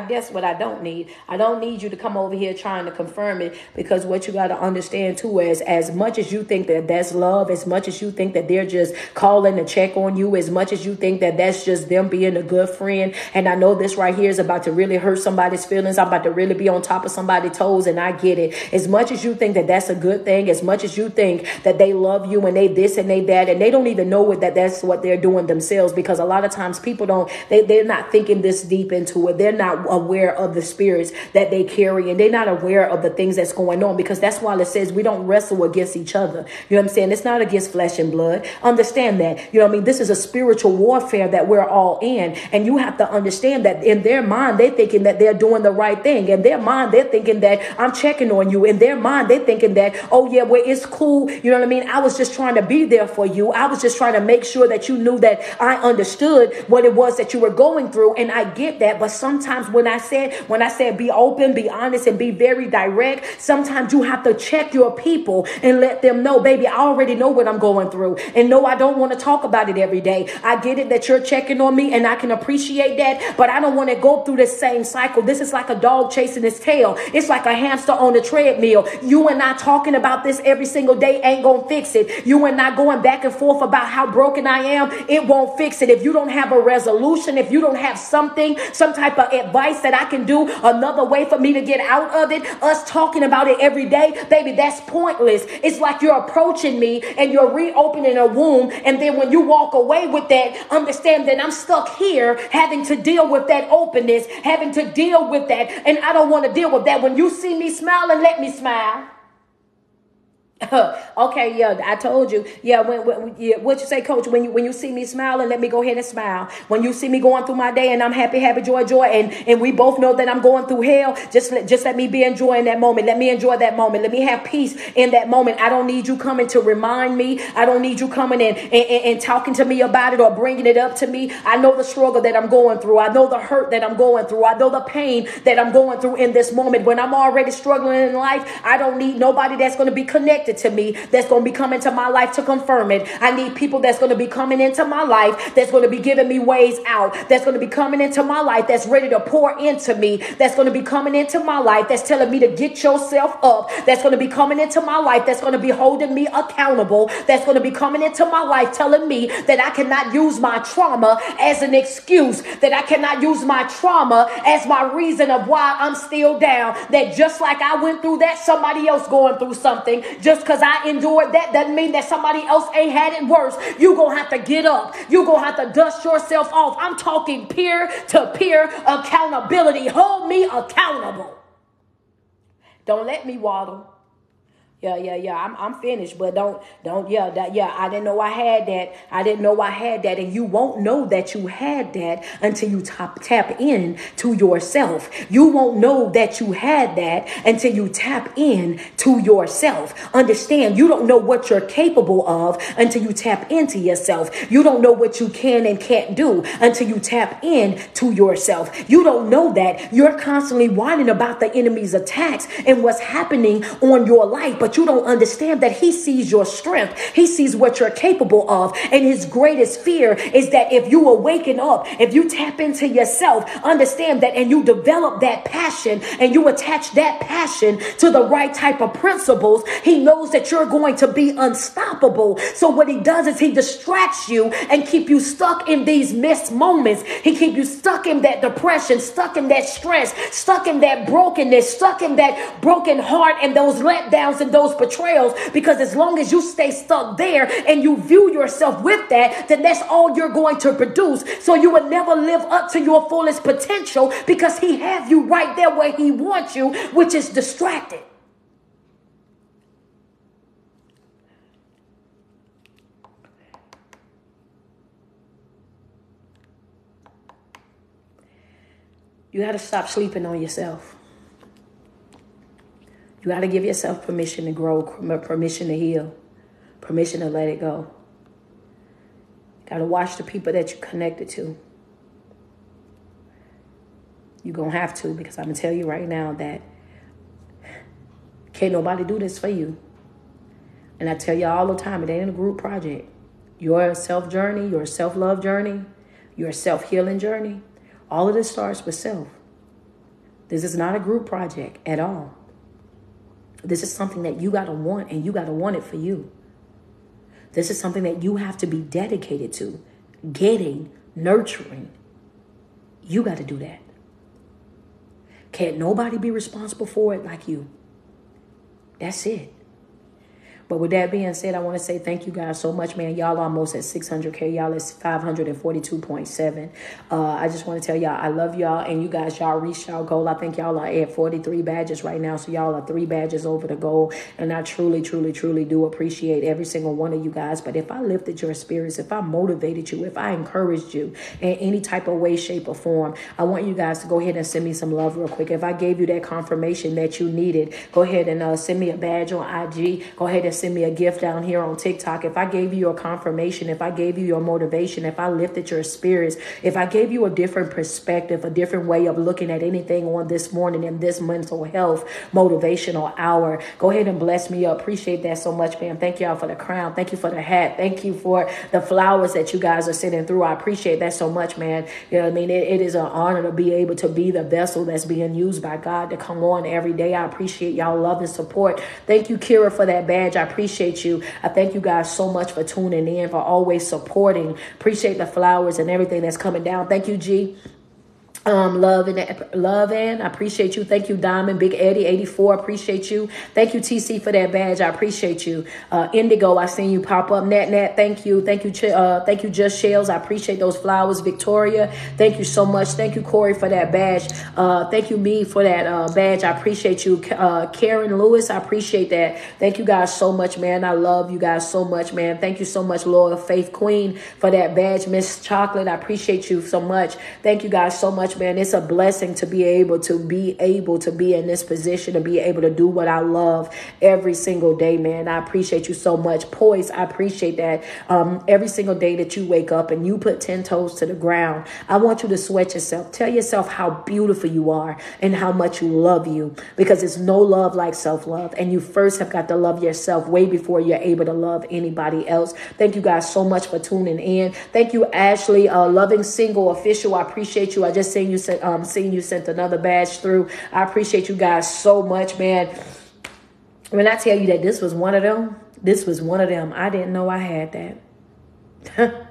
A: that's what I don't need. I don't need you to come over here trying to confirm it, because what you got to understand too is, as much as you think that that's love, as much as you think that they're just calling to check on you, as much as you think that that's just them being a good friend. And I know this right here is about to really hurt somebody's feelings. I'm about to really be on top of somebody's toes, and I get it. As much as you think that that's a good thing, as much as you think that they love you and they this and they that, and they don't even know that's what they're doing themselves, because a lot of times people don't, they're not thinking this deep into it. They're not aware of the spirits that they carry, and they're not aware of the things that's going on, because that's why it says we don't wrestle against each other. You know what I'm saying? It's not against flesh and blood. Understand that. You know what I mean? This is a spiritual warfare that we're all in, and you have to understand that in their mind, they're thinking that they're doing the right thing. In their mind, they're thinking that I'm checking on you. In their mind, they're thinking that, oh yeah, well, it's cool. You know what I mean? I was just trying to be there for you. I was just trying to make sure that you knew that I understood what it was that you were going through. And I get that. But sometimes when I said be open, be honest, and be very direct, sometimes you have to check your people and let them know, baby, I already know what I'm going through. And no, I don't want to talk about it every day. I get it that you're checking on me, and I can appreciate that, but I don't want to go through the same cycle. This is like a dog chasing its tail. It's like a hamster on the treadmill. You and I talking about this every single day ain't gonna fix it. You and I going back and forth about how broken I am, it won't fix it. If you don't have a resolution, if you don't have something, some type of advice that I can do, another way for me to get out of it, us talking about it every day, baby, that's pointless. It's like you're approaching me and you're reopening a wound, and then when you walk away with that, understand that I'm stuck here having to deal with that openness, having to deal with that, and I don't want to deal with that. When you see me smiling, let me smile. Okay, yeah, I told you. Yeah, yeah, what you say, Coach? When you see me smiling, let me go ahead and smile. When you see me going through my day and I'm happy, joy, and we both know that I'm going through hell, just let me be enjoying that moment. Let me enjoy that moment. Let me have peace in that moment. I don't need you coming to remind me. I don't need you coming and talking to me about it or bringing it up to me. I know the struggle that I'm going through. I know the hurt that I'm going through. I know the pain that I'm going through in this moment. When I'm already struggling in life, I don't need nobody that's going to be connected to me, that's going to be coming to my life to confirm it. I need people that's going to be coming into my life, that's going to be giving me ways out, that's going to be coming into my life, that's ready to pour into me, that's going to be coming into my life, that's telling me to get yourself up, that's going to be coming into my life, that's going to be holding me accountable, that's going to be coming into my life telling me that I cannot use my trauma as an excuse, that I cannot use my trauma as my reason of why I'm still down, that just like I went through that, somebody else going through something. Just because I endured that doesn't mean that somebody else ain't had it worse. You're going to have to get up. You're going to have to dust yourself off. I'm talking peer-to-peer accountability. Hold me accountable. Don't let me waddle. Yeah. I'm finished, but don't. I didn't know I had that. And you won't know that you had that until you tap in to yourself. You won't know that you had that until you tap in to yourself. Understand, you don't know what you're capable of until you tap into yourself. You don't know what you can and can't do until you tap in to yourself. You don't know that. You're constantly whining about the enemy's attacks and what's happening on your life, but you don't understand that he sees your strength. He sees what you're capable of. And his greatest fear is that if you awaken up, if you tap into yourself, understand that, and you develop that passion and you attach that passion to the right type of principles, he knows that you're going to be unstoppable. So what he does is he distracts you and keep you stuck in these missed moments. He keep you stuck in that depression, stuck in that stress, stuck in that brokenness, stuck in that broken heart and those letdowns and those betrayals, because as long as you stay stuck there and you view yourself with that, then that's all you're going to produce. So you will never live up to your fullest potential, because he have you right there where he wants you, which is distracted. You got to stop sleeping on yourself. You got to give yourself permission to grow, permission to heal, permission to let it go. Got to watch the people that you're connected to. You're going to have to, because I'm going to tell you right now that can't nobody do this for you. And I tell you all the time, it ain't a group project. Your self journey, your self-love journey, your self-healing journey, all of this starts with self. This is not a group project at all. This is something that you got to want, and you got to want it for you. This is something that you have to be dedicated to, getting, nurturing. You got to do that. Can't nobody be responsible for it like you. That's it. But with that being said, I want to say thank you guys so much, man. Y'all almost at 600K. Y'all is 542.7. I just want to tell y'all I love y'all. And you guys, y'all reached y'all goal. I think y'all are at 43 badges right now. So y'all are 3 badges over the goal. And I truly, truly, truly do appreciate every single one of you guys. But if I lifted your spirits, if I motivated you, if I encouraged you in any type of way, shape, or form, I want you guys to go ahead and send me some love real quick. If I gave you that confirmation that you needed, go ahead and send me a badge on IG. Go ahead and send me a gift down here on TikTok. If I gave you your confirmation, if I gave you your motivation, if I lifted your spirits, if I gave you a different perspective, a different way of looking at anything on this morning in this mental health motivational hour, go ahead and bless me up. Appreciate that so much, man. Thank y'all for the crown. Thank you for the hat. Thank you for the flowers that you guys are sitting through. I appreciate that so much, man. You know what I mean? It is an honor to be able to be the vessel that's being used by God to come on every day. I appreciate y'all love and support. Thank you, Kira, for that badge. I appreciate you. I thank you guys so much for tuning in, for always supporting. Appreciate the flowers and everything that's coming down. Thank you, G. Love and I appreciate you. Thank you, Diamond, Big Eddie 84. Appreciate you. Thank you, TC, for that badge. I appreciate you. Indigo, I seen you pop up. Nat, thank you. Thank you, Just Shells. I appreciate those flowers. Victoria, thank you so much. Thank you, Corey, for that badge. Thank you, Me, for that badge. I appreciate you. Karen Lewis, I appreciate that. Thank you guys so much, man. I love you guys so much, man. Thank you so much, Loyal Faith Queen, for that badge. Miss Chocolate, I appreciate you so much. Thank you guys so much, man. It's a blessing to be able to be in this position, to be able to do what I love every single day, man. I appreciate you so much. Poise, I appreciate that. Every single day that you wake up and you put 10 toes to the ground, I want you to sweat yourself. Tell yourself how beautiful you are and how much you love you, because it's no love like self-love. And you first have got to love yourself way before you're able to love anybody else. Thank you guys so much for tuning in. Thank you, Ashley, Loving Single Official. I appreciate you. I just seen you sent another badge through. I appreciate you guys so much, man. When I tell you that this was one of them, I didn't know I had that.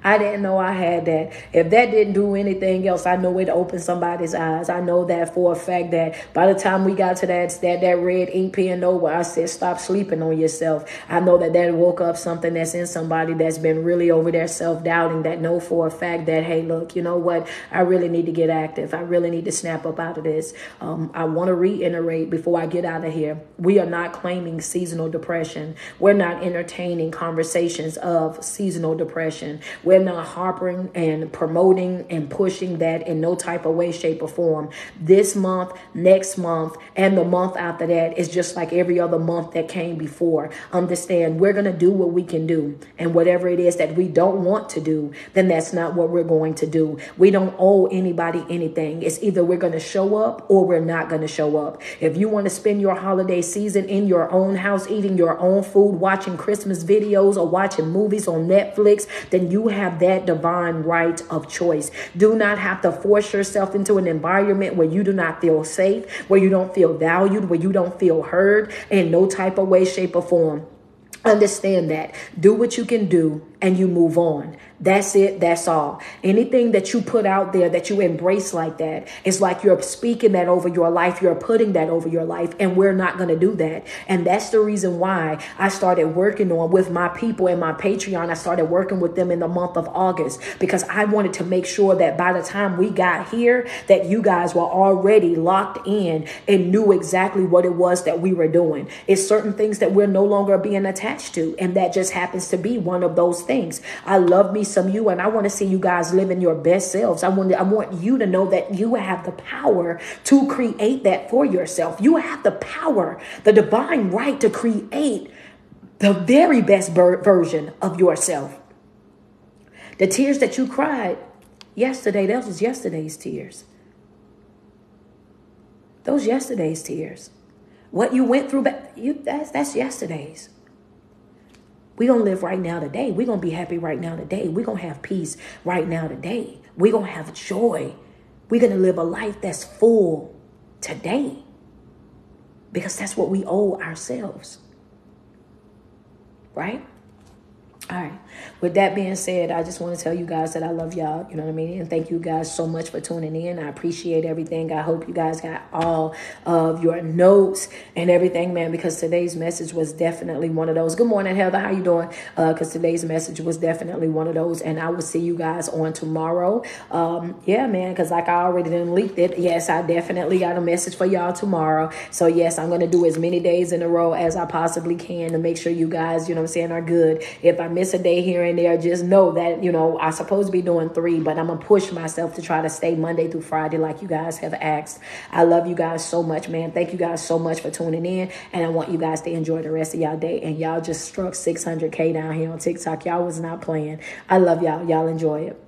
A: I didn't know I had that. If that didn't do anything else, I know it opened somebody's eyes. I know that for a fact that by the time we got to that red ink pen over, I said, stop sleeping on yourself. I know that woke up something that's in somebody that's been really over there self-doubting, that know for a fact that, hey, look, you know what? I really need to get active. I really need to snap up out of this. I want to reiterate before I get out of here. We are not claiming seasonal depression. We're not entertaining conversations of seasonal depression. We're not harping and promoting and pushing that in no type of way, shape, or form. This month, next month, and the month after that is just like every other month that came before. Understand, we're going to do what we can do. And whatever it is that we don't want to do, then that's not what we're going to do. We don't owe anybody anything. It's either we're going to show up or we're not going to show up. If you want to spend your holiday season in your own house, eating your own food, watching Christmas videos, or watching movies on Netflix, then you have that divine right of choice. Do not have to force yourself into an environment where you do not feel safe, where you don't feel valued, where you don't feel heard in no type of way, shape, or form. Understand that. Do what you can do and you move on. That's it. That's all. Anything that you put out there that you embrace like that, it's like you're speaking that over your life. You're putting that over your life, and we're not going to do that. And that's the reason why I started working on with my people in my Patreon. I started working with them in the month of August, because I wanted to make sure that by the time we got here, that you guys were already locked in and knew exactly what it was that we were doing. It's certain things that we're no longer being attached to, and that just happens to be one of those things. things. I love me some you, and I want to see you guys living your best selves. I want you to know that you have the power to create that for yourself. You have the power, the divine right to create the very best version of yourself. The tears that you cried yesterday, that was yesterday's tears. Those yesterday's tears. What you went through, that's yesterday's. We're going to live right now today. We're going to be happy right now today. We're going to have peace right now today. We're going to have joy. We're going to live a life that's full today. Because that's what we owe ourselves. Right? All right. With that being said, I just want to tell you guys that I love y'all. You know what I mean? And thank you guys so much for tuning in. I appreciate everything. I hope you guys got all of your notes and everything, man, because today's message was definitely one of those. Good morning, Heather. How you doing? Because today's message was definitely one of those. And I will see you guys on tomorrow. Yeah, man, because like I already done leaked it. Yes, I definitely got a message for y'all tomorrow. So, yes, I'm going to do as many days in a row as I possibly can to make sure you guys, you know what I'm saying, are good. If I miss a day here and there, just know that, you know, I'm supposed to be doing 3, but I'm going to push myself to try to stay Monday through Friday like you guys have asked. I love you guys so much, man. Thank you guys so much for tuning in. And I want you guys to enjoy the rest of y'all day. And y'all just struck 600K down here on TikTok. Y'all was not playing. I love y'all. Y'all enjoy it.